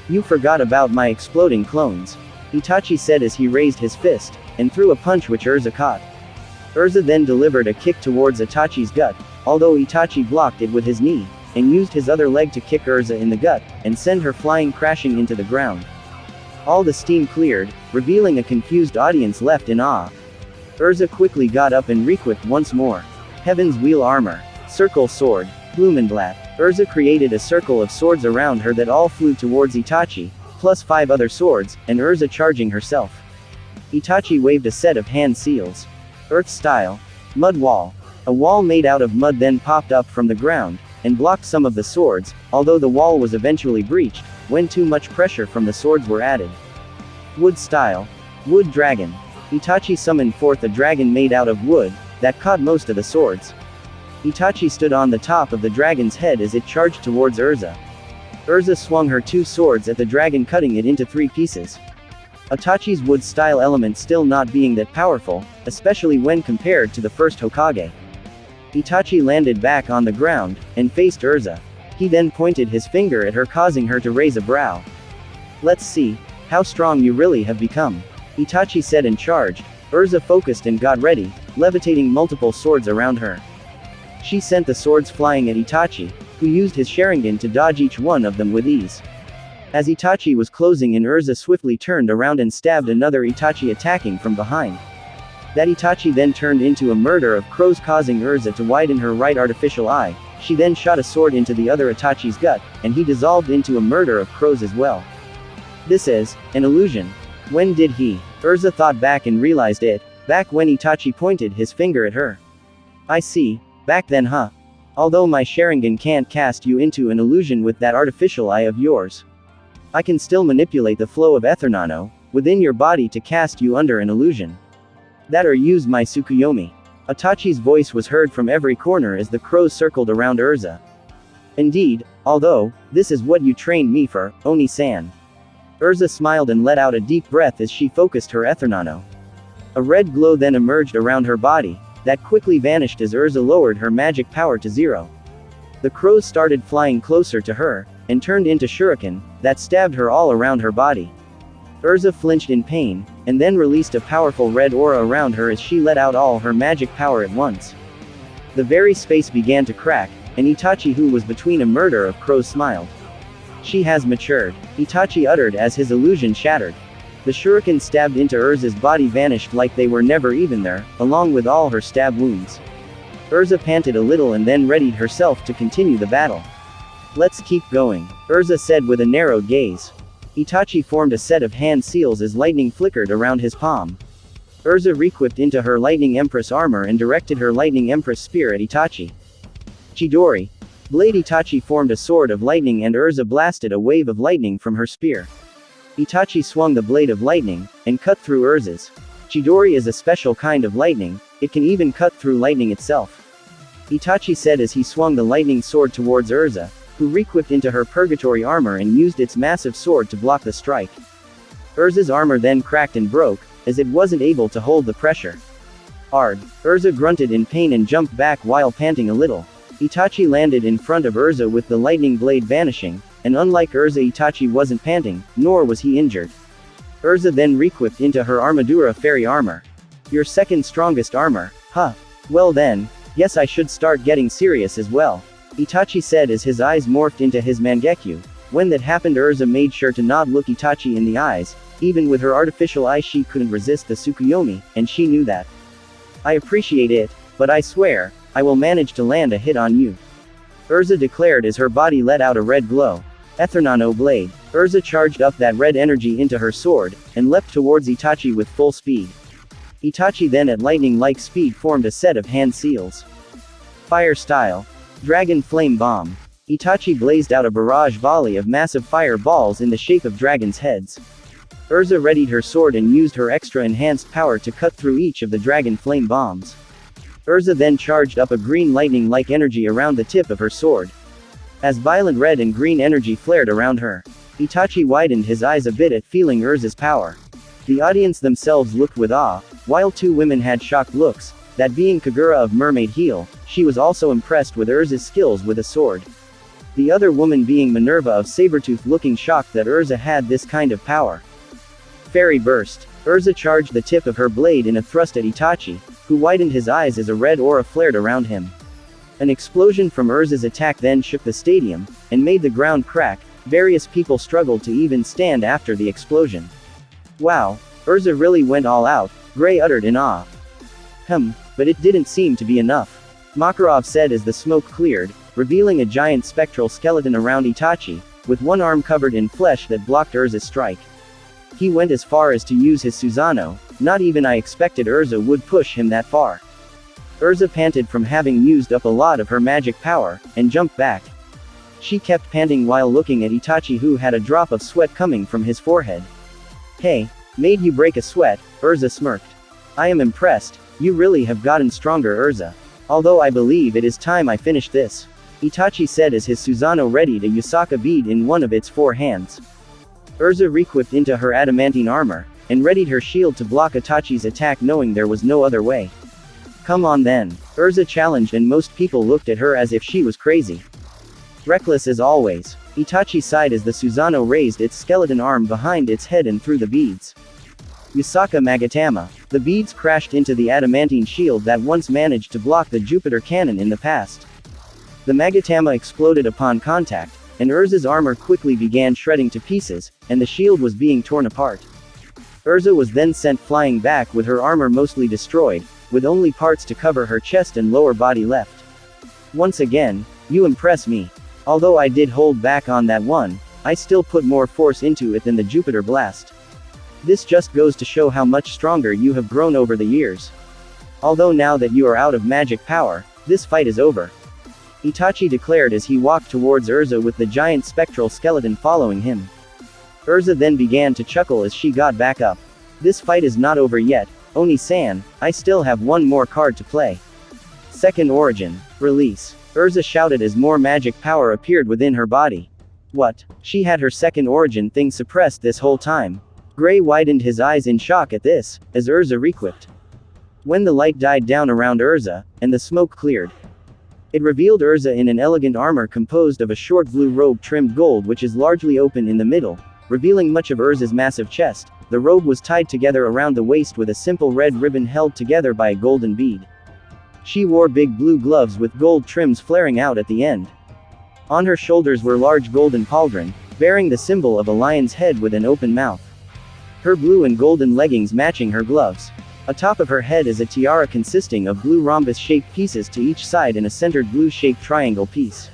You forgot about my exploding clones. Itachi said as he raised his fist, and threw a punch which Erza caught. Erza then delivered a kick towards Itachi's gut, although Itachi blocked it with his knee, and used his other leg to kick Erza in the gut, and send her flying crashing into the ground. All the steam cleared, revealing a confused audience left in awe. Erza quickly got up and reequipped once more. Heaven's Wheel Armor. Circle Sword. Blumenblatt. Erza created a circle of swords around her that all flew towards Itachi, plus 5 other swords, and Erza charging herself. Itachi waved a set of hand seals. Earth Style. Mud Wall. A wall made out of mud then popped up from the ground, and blocked some of the swords, although the wall was eventually breached, when too much pressure from the swords were added. Wood Style. Wood Dragon. Itachi summoned forth a dragon made out of wood, that caught most of the swords. Itachi stood on the top of the dragon's head as it charged towards Erza. Erza swung her 2 swords at the dragon, cutting it into 3 pieces. Itachi's wood style element still not being that powerful, especially when compared to the first Hokage. Itachi landed back on the ground, and faced Erza. He then pointed his finger at her, causing her to raise a brow. "Let's see how strong you really have become," Itachi said and charged. Erza focused and got ready, levitating multiple swords around her. She sent the swords flying at Itachi, who used his Sharingan to dodge each one of them with ease. As Itachi was closing in, Erza swiftly turned around and stabbed another Itachi, attacking from behind. That Itachi then turned into a murder of crows, causing Erza to widen her right artificial eye. She then shot a sword into the other Itachi's gut, and he dissolved into a murder of crows as well. This is an illusion. When did he? Erza thought back and realized it, back when Itachi pointed his finger at her. I see, back then huh? Although my Sharingan can't cast you into an illusion with that artificial eye of yours, I can still manipulate the flow of ether nano within your body to cast you under an illusion. That or use my Tsukuyomi. Itachi's voice was heard from every corner as the crows circled around Erza. Indeed, although, this is what you trained me for, Oni-san. Erza smiled and let out a deep breath as she focused her ether nano. A red glow then emerged around her body, that quickly vanished as Erza lowered her magic power to 0. The crows started flying closer to her, and turned into shuriken, that stabbed her all around her body. Erza flinched in pain, and then released a powerful red aura around her as she let out all her magic power at once. The very space began to crack, and Itachi, who was between a murder of crows, smiled. She has matured, Itachi uttered as his illusion shattered. The shuriken stabbed into Erza's body vanished like they were never even there, along with all her stab wounds. Erza panted a little and then readied herself to continue the battle. Let's keep going, Erza said with a narrowed gaze. Itachi formed a set of hand seals as lightning flickered around his palm. Erza reequipped into her Lightning Empress armor and directed her Lightning Empress spear at Itachi. Chidori. Blade. Itachi formed a sword of lightning and Erza blasted a wave of lightning from her spear. Itachi swung the blade of lightning, and cut through Erza's. Chidori is a special kind of lightning, it can even cut through lightning itself. Itachi said as he swung the lightning sword towards Erza, who reequipped into her purgatory armor and used its massive sword to block the strike. Erza's armor then cracked and broke, as it wasn't able to hold the pressure. Arg! Erza grunted in pain and jumped back while panting a little. Itachi landed in front of Erza with the lightning blade vanishing, and unlike Erza, Itachi wasn't panting, nor was he injured. Erza then reequipped into her Armadura Fairy armor. Your second strongest armor, huh? Well then, guess I should start getting serious as well, Itachi said as his eyes morphed into his Mangekyo. When that happened, Erza made sure to not look Itachi in the eyes. Even with her artificial eye she couldn't resist the Tsukuyomi, and she knew that. I appreciate it, but I swear, I will manage to land a hit on you, Erza declared as her body let out a red glow. Ethernano blade. Erza charged up that red energy into her sword, and leapt towards Itachi with full speed. Itachi then at lightning-like speed formed a set of hand seals. Fire style. Dragon Flame Bomb. Itachi blazed out a barrage volley of massive fire balls in the shape of dragons' heads. Erza readied her sword and used her extra enhanced power to cut through each of the dragon flame bombs. Erza then charged up a green lightning-like energy around the tip of her sword. As violent red and green energy flared around her, Itachi widened his eyes a bit at feeling Erza's power. The audience themselves looked with awe, while 2 women had shocked looks, that being Kagura of Mermaid Heel, she was also impressed with Erza's skills with a sword. The other woman being Minerva of Sabertooth, looking shocked that Erza had this kind of power. Fairy Burst. Erza charged the tip of her blade in a thrust at Itachi, who widened his eyes as a red aura flared around him. An explosion from Erza's attack then shook the stadium, and made the ground crack. Various people struggled to even stand after the explosion. Wow, Erza really went all out, Gray uttered in awe. But it didn't seem to be enough. Makarov said as the smoke cleared, revealing a giant spectral skeleton around Itachi, with one arm covered in flesh that blocked Erza's strike. He went as far as to use his Susanoo. Not even I expected Erza would push him that far. Erza panted from having used up a lot of her magic power, and jumped back. She kept panting while looking at Itachi, who had a drop of sweat coming from his forehead. Hey, made you break a sweat, Erza smirked. I am impressed, you really have gotten stronger, Erza. Although I believe it is time I finish this. Itachi said as his Susanoo readied a Yusaka bead in one of its 4 hands. Erza re-equipped into her adamantine armor, and readied her shield to block Itachi's attack, knowing there was no other way. Come on then, Erza challenged, and most people looked at her as if she was crazy. Reckless as always, Itachi sighed as the Susanoo raised its skeleton arm behind its head and threw the beads. Yusaka Magatama. The beads crashed into the adamantine shield that once managed to block the Jupiter cannon in the past. The Magatama exploded upon contact, and Erza's armor quickly began shredding to pieces, and the shield was being torn apart. Erza was then sent flying back with her armor mostly destroyed, with only parts to cover her chest and lower body left. Once again, you impress me. Although I did hold back on that one, I still put more force into it than the Jupiter blast. This just goes to show how much stronger you have grown over the years. Although now that you are out of magic power, this fight is over. Itachi declared as he walked towards Erza with the giant spectral skeleton following him. Erza then began to chuckle as she got back up. This fight is not over yet, Oni-san, I still have one more card to play. Second origin. Release. Erza shouted as more magic power appeared within her body. What? She had her second origin thing suppressed this whole time. Gray widened his eyes in shock at this, as Erza re-equipped. When the light died down around Erza, and the smoke cleared, it revealed Erza in an elegant armor composed of a short blue robe trimmed gold, which is largely open in the middle, revealing much of Erza's massive chest. The robe was tied together around the waist with a simple red ribbon held together by a golden bead. She wore big blue gloves with gold trims flaring out at the end. On her shoulders were large golden pauldron, bearing the symbol of a lion's head with an open mouth. Her blue and golden leggings matching her gloves. Atop of her head is a tiara consisting of blue rhombus-shaped pieces to each side and a centered blue-shaped triangle piece,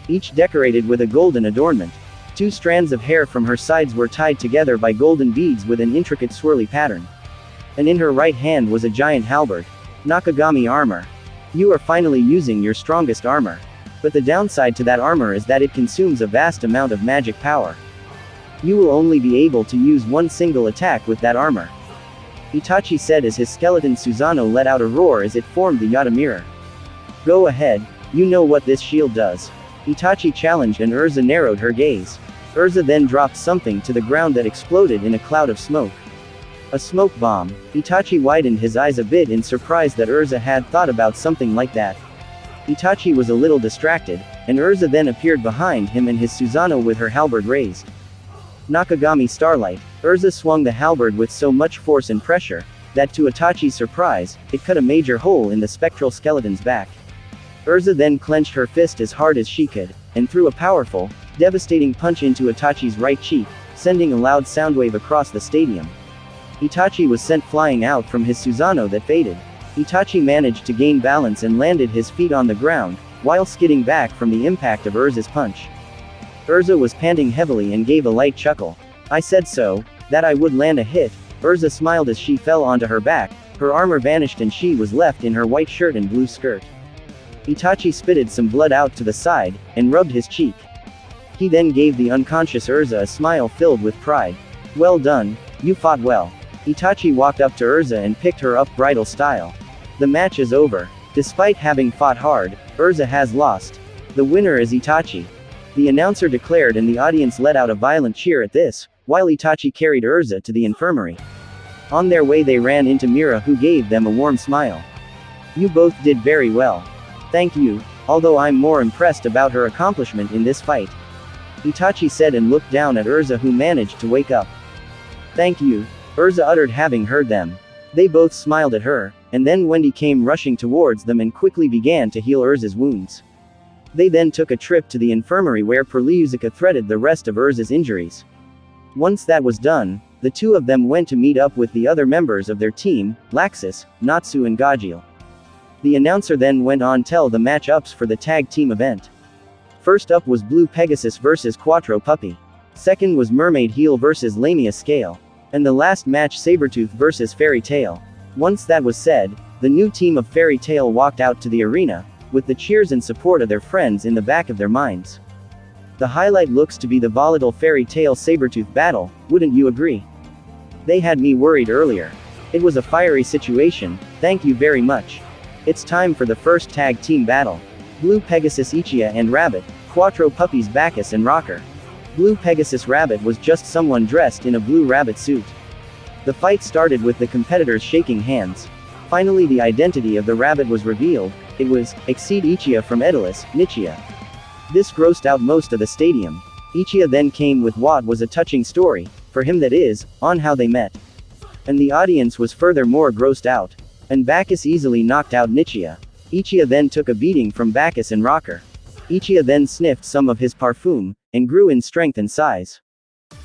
each decorated with a golden adornment. 2 strands of hair from her sides were tied together by golden beads with an intricate swirly pattern. And in her right hand was a giant halberd. Nakagami armor. You are finally using your strongest armor. But the downside to that armor is that it consumes a vast amount of magic power. You will only be able to use one single attack with that armor. Itachi said as his skeleton Susanoo let out a roar as it formed the Yata mirror. Go ahead, you know what this shield does. Itachi challenged, and Erza narrowed her gaze. Erza then dropped something to the ground that exploded in a cloud of smoke. A smoke bomb. Itachi widened his eyes a bit in surprise that Erza had thought about something like that. Itachi was a little distracted, and Erza then appeared behind him and his Susanoo with her halberd raised. Nakagami Starlight. Erza swung the halberd with so much force and pressure, that to Itachi's surprise, it cut a major hole in the spectral skeleton's back. Erza then clenched her fist as hard as she could, and threw a powerful, devastating punch into Itachi's right cheek, sending a loud soundwave across the stadium. Itachi was sent flying out from his Susanoo that faded. Itachi managed to gain balance and landed his feet on the ground, while skidding back from the impact of Erza's punch. Erza was panting heavily and gave a light chuckle. I said so, that I would land a hit. Erza smiled as she fell onto her back, her armor vanished and she was left in her white shirt and blue skirt. Itachi spitted some blood out to the side, and rubbed his cheek. He then gave the unconscious Erza a smile filled with pride. Well done, you fought well. Itachi walked up to Erza and picked her up bridal style. The match is over. Despite having fought hard, Erza has lost. The winner is Itachi. The announcer declared, and the audience let out a violent cheer at this, while Itachi carried Erza to the infirmary. On their way they ran into Mira, who gave them a warm smile. You both did very well. Thank you, although I'm more impressed about her accomplishment in this fight. Itachi said and looked down at Erza, who managed to wake up. Thank you, Erza uttered, having heard them. They both smiled at her, and then Wendy came rushing towards them and quickly began to heal Erza's wounds. They then took a trip to the infirmary where Uchiha threaded the rest of Erza's injuries. Once that was done, the two of them went to meet up with the other members of their team, Laxus, Natsu and Gajeel. The announcer then went on tell the match-ups for the tag team event. First up was Blue Pegasus vs Quattro Puppy. Second was Mermaid Heel vs Lamia Scale. And the last match Sabretooth vs Fairy Tail. Once that was said, the new team of Fairy Tail walked out to the arena, with the cheers and support of their friends in the back of their minds. The highlight looks to be the volatile Fairy Tail Sabretooth battle, wouldn't you agree? They had me worried earlier. It was a fiery situation, thank you very much. It's time for the first tag team battle. Blue Pegasus Uchiha and Rabbit, Quattro Puppies Bacchus and Rocker. Blue Pegasus Rabbit was just someone dressed in a blue rabbit suit. The fight started with the competitors shaking hands. Finally the identity of the rabbit was revealed, it was, Exceed Uchiha from Edalis, Nichia. This grossed out most of the stadium. Uchiha then came with what was a touching story, for him that is, on how they met. And the audience was furthermore grossed out. And Bacchus easily knocked out Nichia. Uchiha then took a beating from Bacchus and Rocker. Uchiha then sniffed some of his parfum, and grew in strength and size.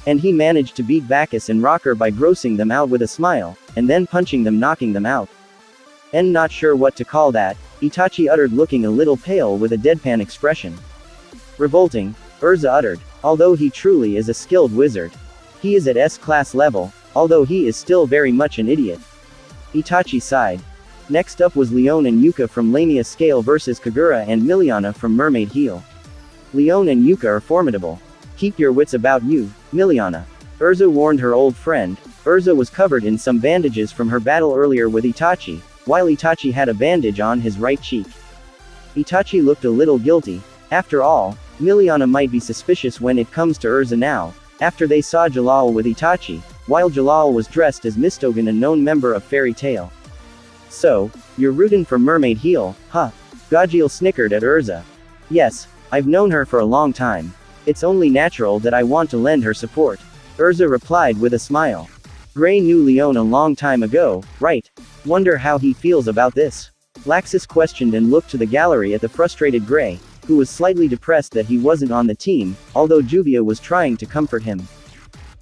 And he managed to beat Bacchus and Rocker by grossing them out with a smile, and then punching them knocking them out. And not sure what to call that, Itachi uttered looking a little pale with a deadpan expression. Revolting, Erza uttered, although he truly is a skilled wizard. He is at S-class level, although he is still very much an idiot. Itachi sighed. Next up was Leon and Yuka from Lamia Scale vs Kagura and Miliana from Mermaid Heel. Leon and Yuka are formidable. Keep your wits about you, Miliana. Erza warned her old friend. Erza was covered in some bandages from her battle earlier with Itachi, while Itachi had a bandage on his right cheek. Itachi looked a little guilty. After all, Miliana might be suspicious when it comes to Erza now, after they saw Jalal with Itachi, while Jalal was dressed as Mistogen, a known member of Fairy Tail. So, you're rootin' for Mermaid Heel, huh? Gajeel snickered at Erza. Yes, I've known her for a long time. It's only natural that I want to lend her support. Erza replied with a smile. Gray knew Leon a long time ago, right? Wonder how he feels about this. Laxus questioned and looked to the gallery at the frustrated Gray, who was slightly depressed that he wasn't on the team, although Juvia was trying to comfort him.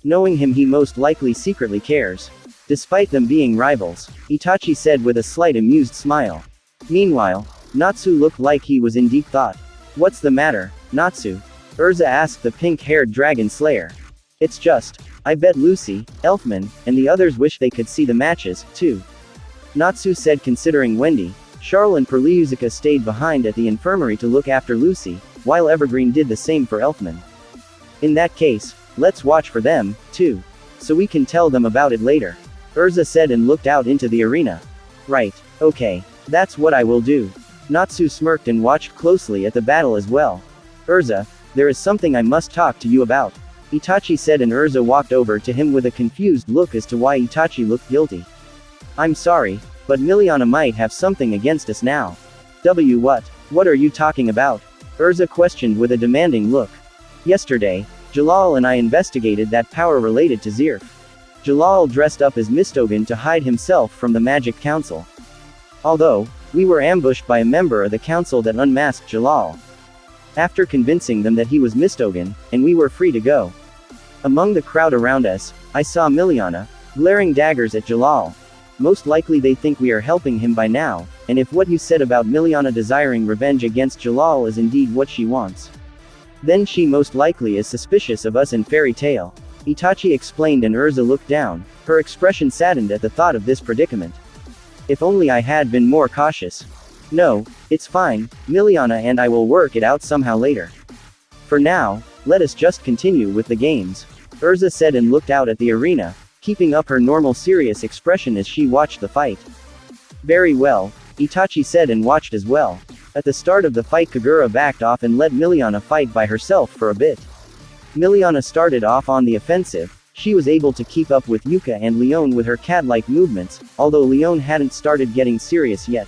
Knowing him, he most likely secretly cares. Despite them being rivals, Itachi said with a slight amused smile. Meanwhile, Natsu looked like he was in deep thought. What's the matter, Natsu? Erza asked the pink-haired dragon slayer. It's just, I bet Lucy, Elfman, and the others wish they could see the matches, too. Natsu said, considering Wendy, Charles and Perliuzica stayed behind at the infirmary to look after Lucy, while Evergreen did the same for Elfman. In that case, let's watch for them, too. So we can tell them about it later. Erza said and looked out into the arena. Right, okay. That's what I will do. Natsu smirked and watched closely at the battle as well. Erza, there is something I must talk to you about. Itachi said, and Erza walked over to him with a confused look as to why Itachi looked guilty. I'm sorry, but Miliana might have something against us now. What? What are you talking about? Erza questioned with a demanding look. Yesterday, Jalal and I investigated that power related to Zirf. Jalal dressed up as Mistogen to hide himself from the Magic Council. Although, we were ambushed by a member of the council that unmasked Jalal. After convincing them that he was Mistogen, and we were free to go. Among the crowd around us, I saw Miliana, glaring daggers at Jalal. Most likely they think we are helping him by now, and if what you said about Miliana desiring revenge against Jalal is indeed what she wants, then she most likely is suspicious of us in Fairy Tail. Itachi explained, and Erza looked down, her expression saddened at the thought of this predicament. If only I had been more cautious. No, it's fine, Miliana and I will work it out somehow later. For now, let us just continue with the games. Erza said and looked out at the arena, keeping up her normal serious expression as she watched the fight. Very well, Itachi said and watched as well. At the start of the fight, Kagura backed off and let Miliana fight by herself for a bit. Miliana started off on the offensive. She was able to keep up with Yuka and Leon with her cat-like movements, although Leon hadn't started getting serious yet.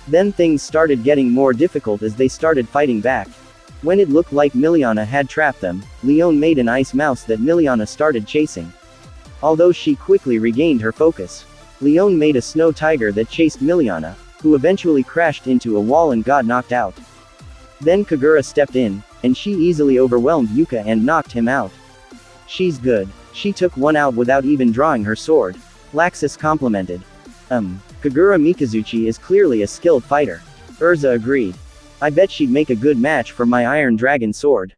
Then things started getting more difficult as they started fighting back. When it looked like Miliana had trapped them, Leon made an ice mouse that Miliana started chasing. Although she quickly regained her focus. Leon made a snow tiger that chased Miliana, who eventually crashed into a wall and got knocked out. Then Kagura stepped in, and she easily overwhelmed Yuka and knocked him out. She's good. She took one out without even drawing her sword. Laxus complimented. Kagura Mikazuchi is clearly a skilled fighter. Erza agreed. I bet she'd make a good match for my Iron Dragon sword.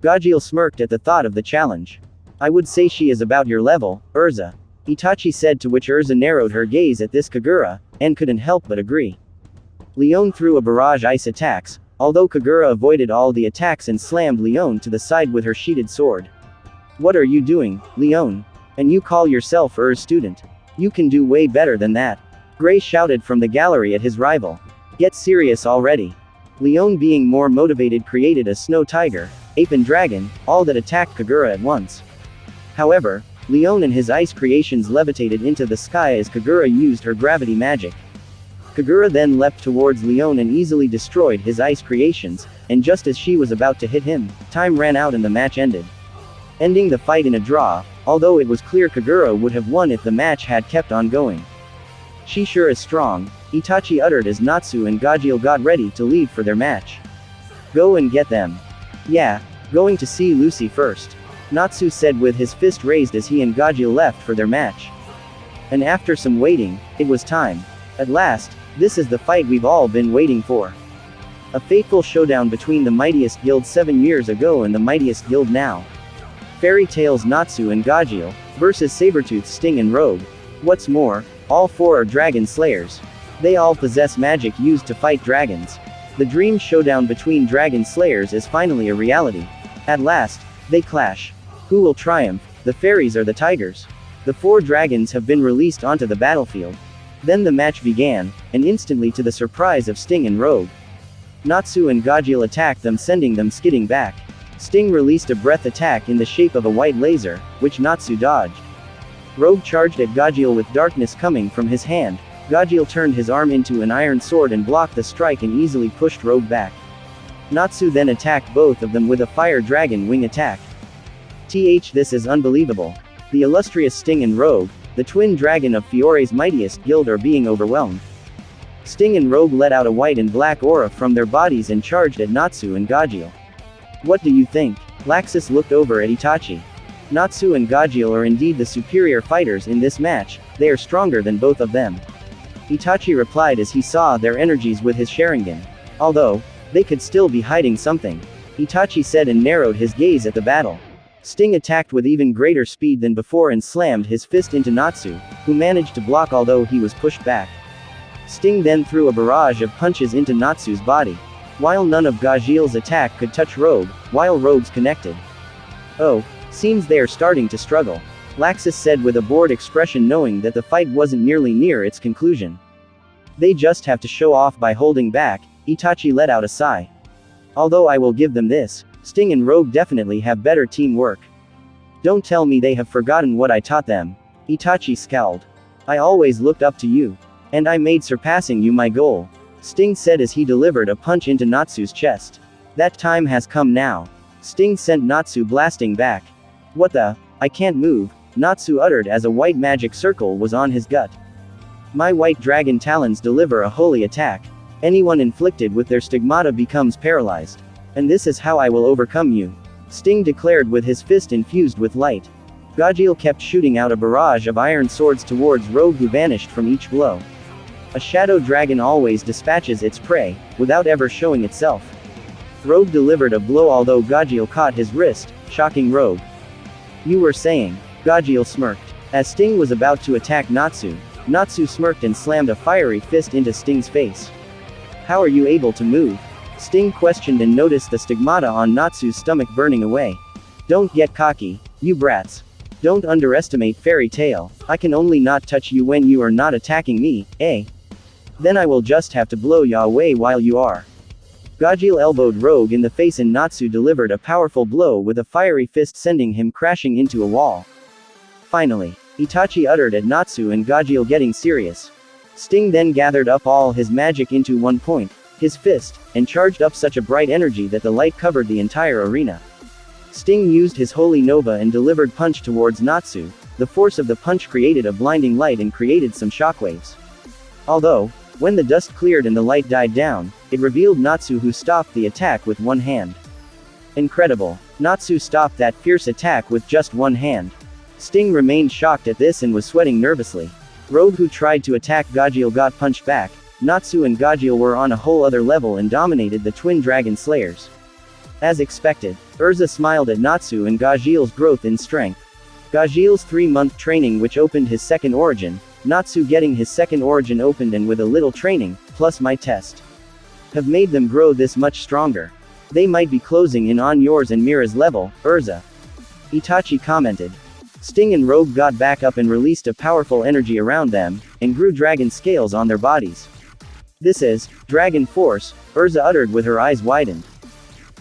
Gajeel smirked at the thought of the challenge. I would say she is about your level, Erza. Itachi said, to which Erza narrowed her gaze at this Kagura, and couldn't help but agree. Leon threw a barrage ice attacks, although Kagura avoided all the attacks and slammed Leon to the side with her sheathed sword. What are you doing, Leon? And you call yourself Erz student? You can do way better than that. Gray shouted from the gallery at his rival. Get serious already. Leon, being more motivated, created a snow tiger, ape and dragon, all that attacked Kagura at once. However, Leon and his ice creations levitated into the sky as Kagura used her gravity magic. Kagura then leapt towards Leon and easily destroyed his ice creations, and just as she was about to hit him, time ran out and the match ended. Ending the fight in a draw, although it was clear Kagura would have won if the match had kept on going. She sure is strong, Itachi uttered as Natsu and Gajeel got ready to leave for their match. Go and get them. Yeah, going to see Lucy first. Natsu said with his fist raised as he and Gajeel left for their match. And after some waiting, it was time. At last, this is the fight we've all been waiting for. A fateful showdown between the mightiest guild 7 years ago and the mightiest guild now. Fairy Tail's Natsu and Gajeel, versus Sabretooth's Sting and Rogue. What's more, all 4 are dragon slayers. They all possess magic used to fight dragons. The dream showdown between dragon slayers is finally a reality. At last, they clash. Who will triumph, the fairies or the tigers? The 4 dragons have been released onto the battlefield. Then the match began, and instantly to the surprise of Sting and Rogue, Natsu and Gajeel attacked them, sending them skidding back. Sting released a breath attack in the shape of a white laser, which Natsu dodged. Rogue charged at Gajeel with darkness coming from his hand. Gajeel turned his arm into an iron sword and blocked the strike and easily pushed Rogue back. Natsu then attacked both of them with a fire dragon wing attack. This is unbelievable. The illustrious Sting and Rogue, the twin dragon of Fiore's mightiest guild, are being overwhelmed. Sting and Rogue let out a white and black aura from their bodies and charged at Natsu and Gajeel. What do you think? Laxus looked over at Itachi. Natsu and Gajeel are indeed the superior fighters in this match, they are stronger than both of them. Itachi replied as he saw their energies with his Sharingan. Although, they could still be hiding something. Itachi said and narrowed his gaze at the battle. Sting attacked with even greater speed than before and slammed his fist into Natsu, who managed to block although he was pushed back. Sting then threw a barrage of punches into Natsu's body. While none of Gajeel's attack could touch Rogue, while Rogue's connected. Oh, seems they are starting to struggle. Laxus said with a bored expression, knowing that the fight wasn't nearly near its conclusion. They just have to show off by holding back. Itachi let out a sigh. Although I will give them this, Sting and Rogue definitely have better teamwork. Don't tell me they have forgotten what I taught them. Itachi scowled. I always looked up to you. And I made surpassing you my goal. Sting said as he delivered a punch into Natsu's chest. That time has come now. Sting sent Natsu blasting back. What the? I can't move, Natsu uttered as a white magic circle was on his gut. My white dragon talons deliver a holy attack. Anyone inflicted with their stigmata becomes paralyzed. And this is how I will overcome you. Sting declared with his fist infused with light. Gajeel kept shooting out a barrage of iron swords towards Rogue, who vanished from each blow. A shadow dragon always dispatches its prey, without ever showing itself. Rogue delivered a blow although Gajeel caught his wrist, shocking Rogue. You were saying? Gajeel smirked. As Sting was about to attack Natsu, Natsu smirked and slammed a fiery fist into Sting's face. How are you able to move? Sting questioned and noticed the stigmata on Natsu's stomach burning away. Don't get cocky, you brats. Don't underestimate Fairy Tail. I can only not touch you when you are not attacking me, eh? Then I will just have to blow ya away while you are. Gajeel elbowed Rogue in the face and Natsu delivered a powerful blow with a fiery fist, sending him crashing into a wall. Finally, Itachi uttered at Natsu and Gajeel getting serious. Sting then gathered up all his magic into one point, his fist, and charged up such a bright energy that the light covered the entire arena. Sting used his Holy Nova and delivered punch towards Natsu, the force of the punch created a blinding light and created some shockwaves. Although, when the dust cleared and the light died down, it revealed Natsu, who stopped the attack with one hand. Incredible. Natsu stopped that fierce attack with just one hand. Sting remained shocked at this and was sweating nervously. Rogue, who tried to attack Gajeel, got punched back. Natsu and Gajeel were on a whole other level and dominated the twin dragon slayers. As expected, Erza smiled at Natsu and Gajeel's growth in strength. Gajeel's 3-month training, which opened his second origin, Natsu getting his second origin opened, and with a little training, plus my test, have made them grow this much stronger. They might be closing in on yours and Mira's level, Erza. Itachi commented. Sting and Rogue got back up and released a powerful energy around them, and grew dragon scales on their bodies. This is Dragon Force, Erza uttered with her eyes widened.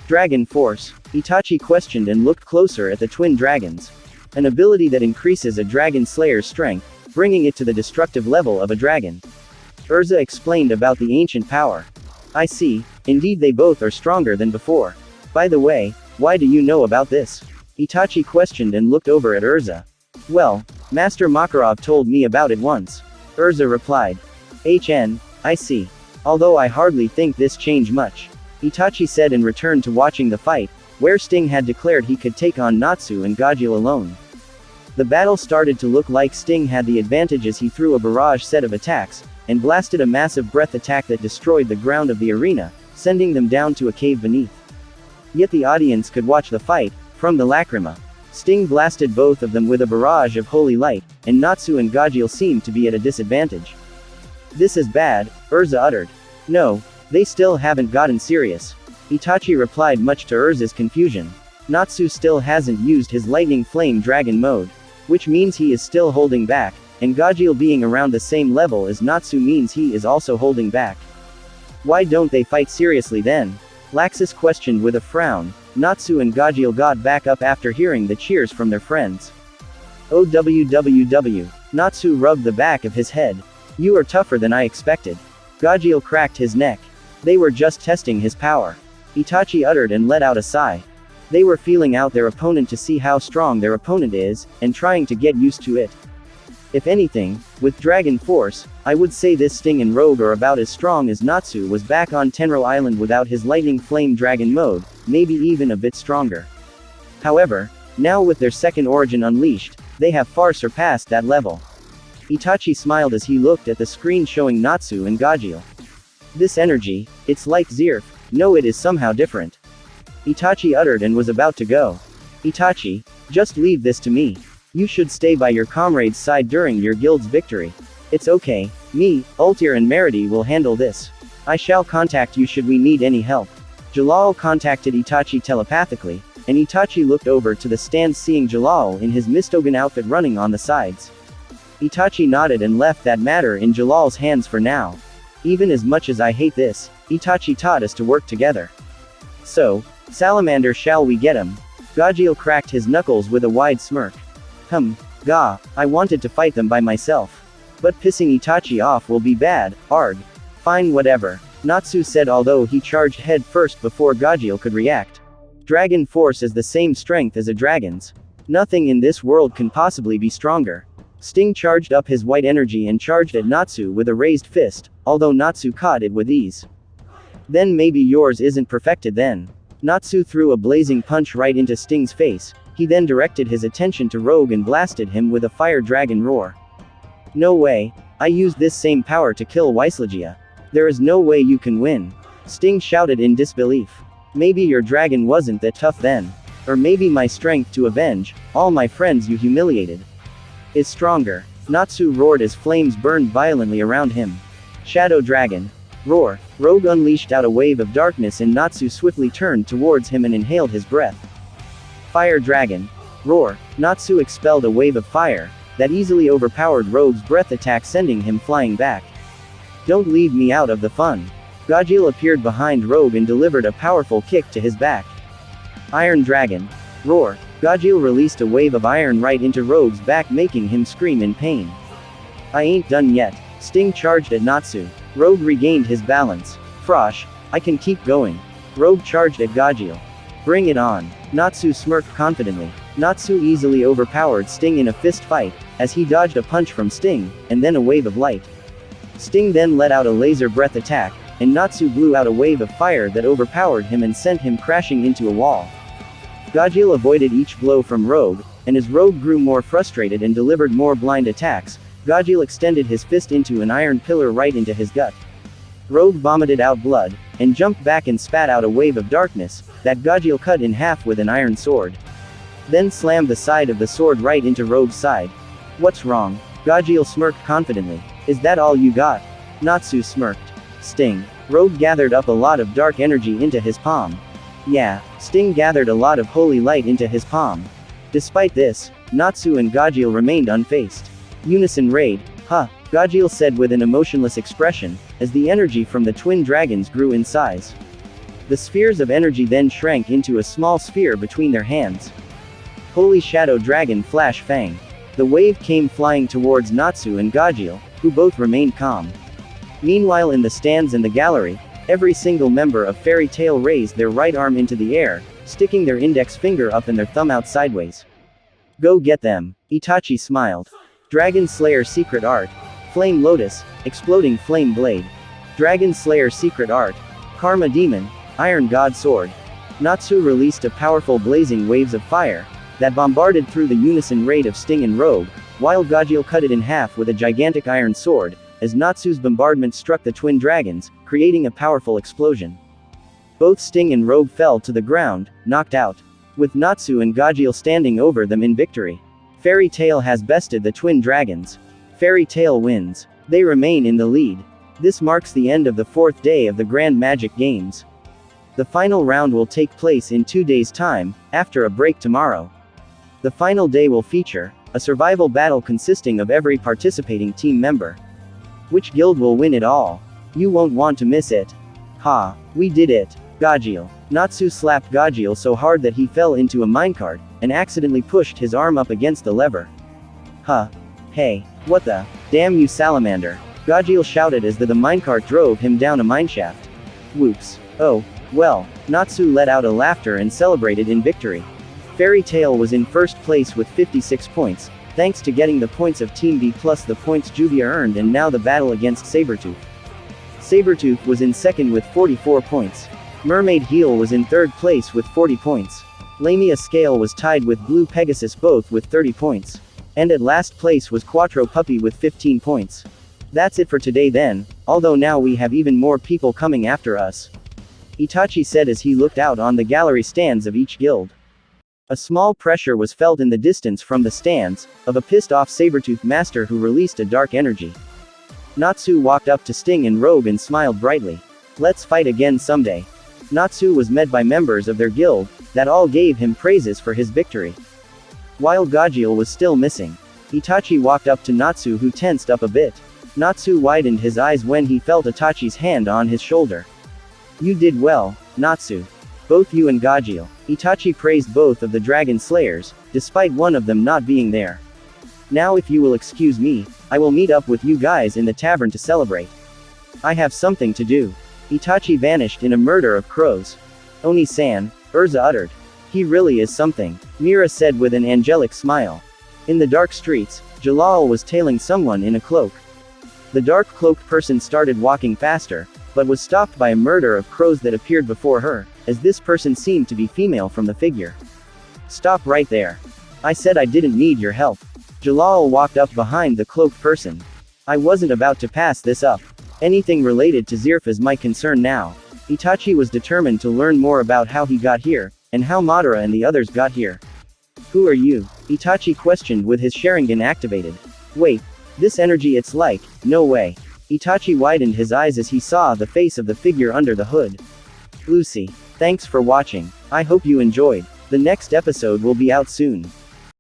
Dragon Force? Itachi questioned and looked closer at the twin dragons. An ability that increases a dragon slayer's strength, bringing it to the destructive level of a dragon. Erza explained about the ancient power. I see, indeed they both are stronger than before. By the way, why do you know about this? Itachi questioned and looked over at Erza. Well, Master Makarov told me about it once. Erza replied. I see. Although I hardly think this changed much. Itachi said and returned to watching the fight, where Sting had declared he could take on Natsu and Gajeel alone. The battle started to look like Sting had the advantage as he threw a barrage set of attacks, and blasted a massive breath attack that destroyed the ground of the arena, sending them down to a cave beneath. Yet the audience could watch the fight, from the lacrima. Sting blasted both of them with a barrage of holy light, and Natsu and Gajeel seemed to be at a disadvantage. This is bad, Erza uttered. No, they still haven't gotten serious. Itachi replied, much to Erza's confusion. Natsu still hasn't used his lightning flame dragon mode, which means he is still holding back, and Gajeel being around the same level as Natsu means he is also holding back. Why don't they fight seriously then? Laxus questioned with a frown. Natsu and Gajeel got back up after hearing the cheers from their friends. OWWW. Natsu rubbed the back of his head. You are tougher than I expected. Gajeel cracked his neck. They were just testing his power. Itachi uttered and let out a sigh. They were feeling out their opponent to see how strong their opponent is, and trying to get used to it. If anything, with Dragon Force, I would say this Sting and Rogue are about as strong as Natsu was back on Tenro Island without his lightning flame dragon mode, maybe even a bit stronger. However, now with their second origin unleashed, they have far surpassed that level. Itachi smiled as he looked at the screen showing Natsu and Gajeel. This energy, it's like Zerf, no, it is somehow different. Itachi uttered and was about to go. Itachi, just leave this to me. You should stay by your comrade's side during your guild's victory. It's okay, me, Ultir and Merity will handle this. I shall contact you should we need any help. Jalal contacted Itachi telepathically, and Itachi looked over to the stand seeing Jalal in his Mistogan outfit running on the sides. Itachi nodded and left that matter in Jalal's hands for now. Even as much as I hate this, Itachi taught us to work together. So, Salamander, shall we get him? Gajeel cracked his knuckles with a wide smirk. I wanted to fight them by myself. But pissing Itachi off will be bad, arg. Fine, whatever. Natsu said, although he charged head first before Gajeel could react. Dragon Force is the same strength as a dragon's. Nothing in this world can possibly be stronger. Sting charged up his white energy and charged at Natsu with a raised fist, although Natsu caught it with ease. Then maybe yours isn't perfected then. Natsu threw a blazing punch right into Sting's face. He then directed his attention to Rogue and blasted him with a fire dragon roar. No way. I used this same power to kill Wislegia. There is no way you can win. Sting shouted in disbelief. Maybe your dragon wasn't that tough then. Or maybe my strength to avenge all my friends you humiliated is stronger. Natsu roared as flames burned violently around him. Shadow Dragon. Roar. Rogue unleashed out a wave of darkness and Natsu swiftly turned towards him and inhaled his breath. Fire Dragon. Roar. Natsu expelled a wave of fire that easily overpowered Rogue's breath attack, sending him flying back. Don't leave me out of the fun. Gajeel appeared behind Rogue and delivered a powerful kick to his back. Iron Dragon. Roar. Gajeel released a wave of iron right into Rogue's back, making him scream in pain. I ain't done yet. Sting charged at Natsu. Rogue regained his balance. Frosh, I can keep going. Rogue charged at Gajeel. Bring it on. Natsu smirked confidently. Natsu easily overpowered Sting in a fist fight, as he dodged a punch from Sting, and then a wave of light. Sting then let out a laser breath attack, and Natsu blew out a wave of fire that overpowered him and sent him crashing into a wall. Gajeel avoided each blow from Rogue, and as Rogue grew more frustrated and delivered more blind attacks, Gajeel extended his fist into an iron pillar right into his gut. Rogue vomited out blood, and jumped back and spat out a wave of darkness, that Gajeel cut in half with an iron sword. Then slammed the side of the sword right into Rogue's side. What's wrong? Gajeel smirked confidently. Is that all you got? Natsu smirked. Sting. Rogue gathered up a lot of dark energy into his palm. Yeah, Sting gathered a lot of holy light into his palm. Despite this, Natsu and Gajeel remained unfazed. Unison raid, huh, Gajeel said with an emotionless expression, as the energy from the twin dragons grew in size. The spheres of energy then shrank into a small sphere between their hands. Holy Shadow Dragon Flash Fang. The wave came flying towards Natsu and Gajeel, who both remained calm. Meanwhile in the stands and the gallery, every single member of Fairy Tail raised their right arm into the air, sticking their index finger up and their thumb out sideways. Go get them. Itachi smiled. Dragon Slayer Secret Art. Flame Lotus, Exploding Flame Blade. Dragon Slayer Secret Art. Karma Demon, Iron God Sword. Natsu released a powerful blazing waves of fire, that bombarded through the unison raid of Sting and Rogue, while Gajeel cut it in half with a gigantic iron sword, as Natsu's bombardment struck the twin dragons, creating a powerful explosion. Both Sting and Rogue fell to the ground, knocked out, with Natsu and Gajeel standing over them in victory. Fairy Tail has bested the twin dragons. Fairy Tail wins. They remain in the lead. This marks the end of the 4th day of the Grand Magic Games. The final round will take place in 2 days' time, after a break tomorrow. The final day will feature a survival battle consisting of every participating team member. Which guild will win it all? You won't want to miss it. Ha, we did it. Gajeel. Natsu slapped Gajeel so hard that he fell into a minecart, and accidentally pushed his arm up against the lever. Huh. Hey, what the? Damn you salamander. Gajeel shouted as the minecart drove him down a mineshaft. Whoops. Oh, well, Natsu let out a laughter and celebrated in victory. Fairy Tail was in first place with 56 points, thanks to getting the points of Team B plus the points Juvia earned and now the battle against Sabretooth. Sabretooth was in second with 44 points. Mermaid Heel was in third place with 40 points. Lamia Scale was tied with Blue Pegasus both with 30 points. And at last place was Quattro Puppy with 15 points. That's it for today then, although now we have even more people coming after us. Itachi said as he looked out on the gallery stands of each guild. A small pressure was felt in the distance from the stands, of a pissed-off Sabretooth master who released a dark energy. Natsu walked up to Sting and Rogue and smiled brightly. Let's fight again someday. Natsu was met by members of their guild, that all gave him praises for his victory. While Gajeel was still missing, Itachi walked up to Natsu who tensed up a bit. Natsu widened his eyes when he felt Itachi's hand on his shoulder. You did well, Natsu. Both you and Gajeel. Itachi praised both of the Dragon Slayers, despite one of them not being there. Now if you will excuse me, I will meet up with you guys in the tavern to celebrate. I have something to do. Itachi vanished in a murder of crows. Oni-san, Erza uttered. He really is something, Mira said with an angelic smile. In the dark streets, Jalal was tailing someone in a cloak. The dark-cloaked person started walking faster, but was stopped by a murder of crows that appeared before her, as this person seemed to be female from the figure. Stop right there. I said I didn't need your help. Jalal walked up behind the cloaked person. I wasn't about to pass this up. Anything related to Zirf is my concern now. Itachi was determined to learn more about how he got here, and how Madara and the others got here. Who are you? Itachi questioned with his Sharingan activated. Wait. This energy, it's like, no way. Itachi widened his eyes as he saw the face of the figure under the hood. Lucy. Thanks for watching. I hope you enjoyed. The next episode will be out soon.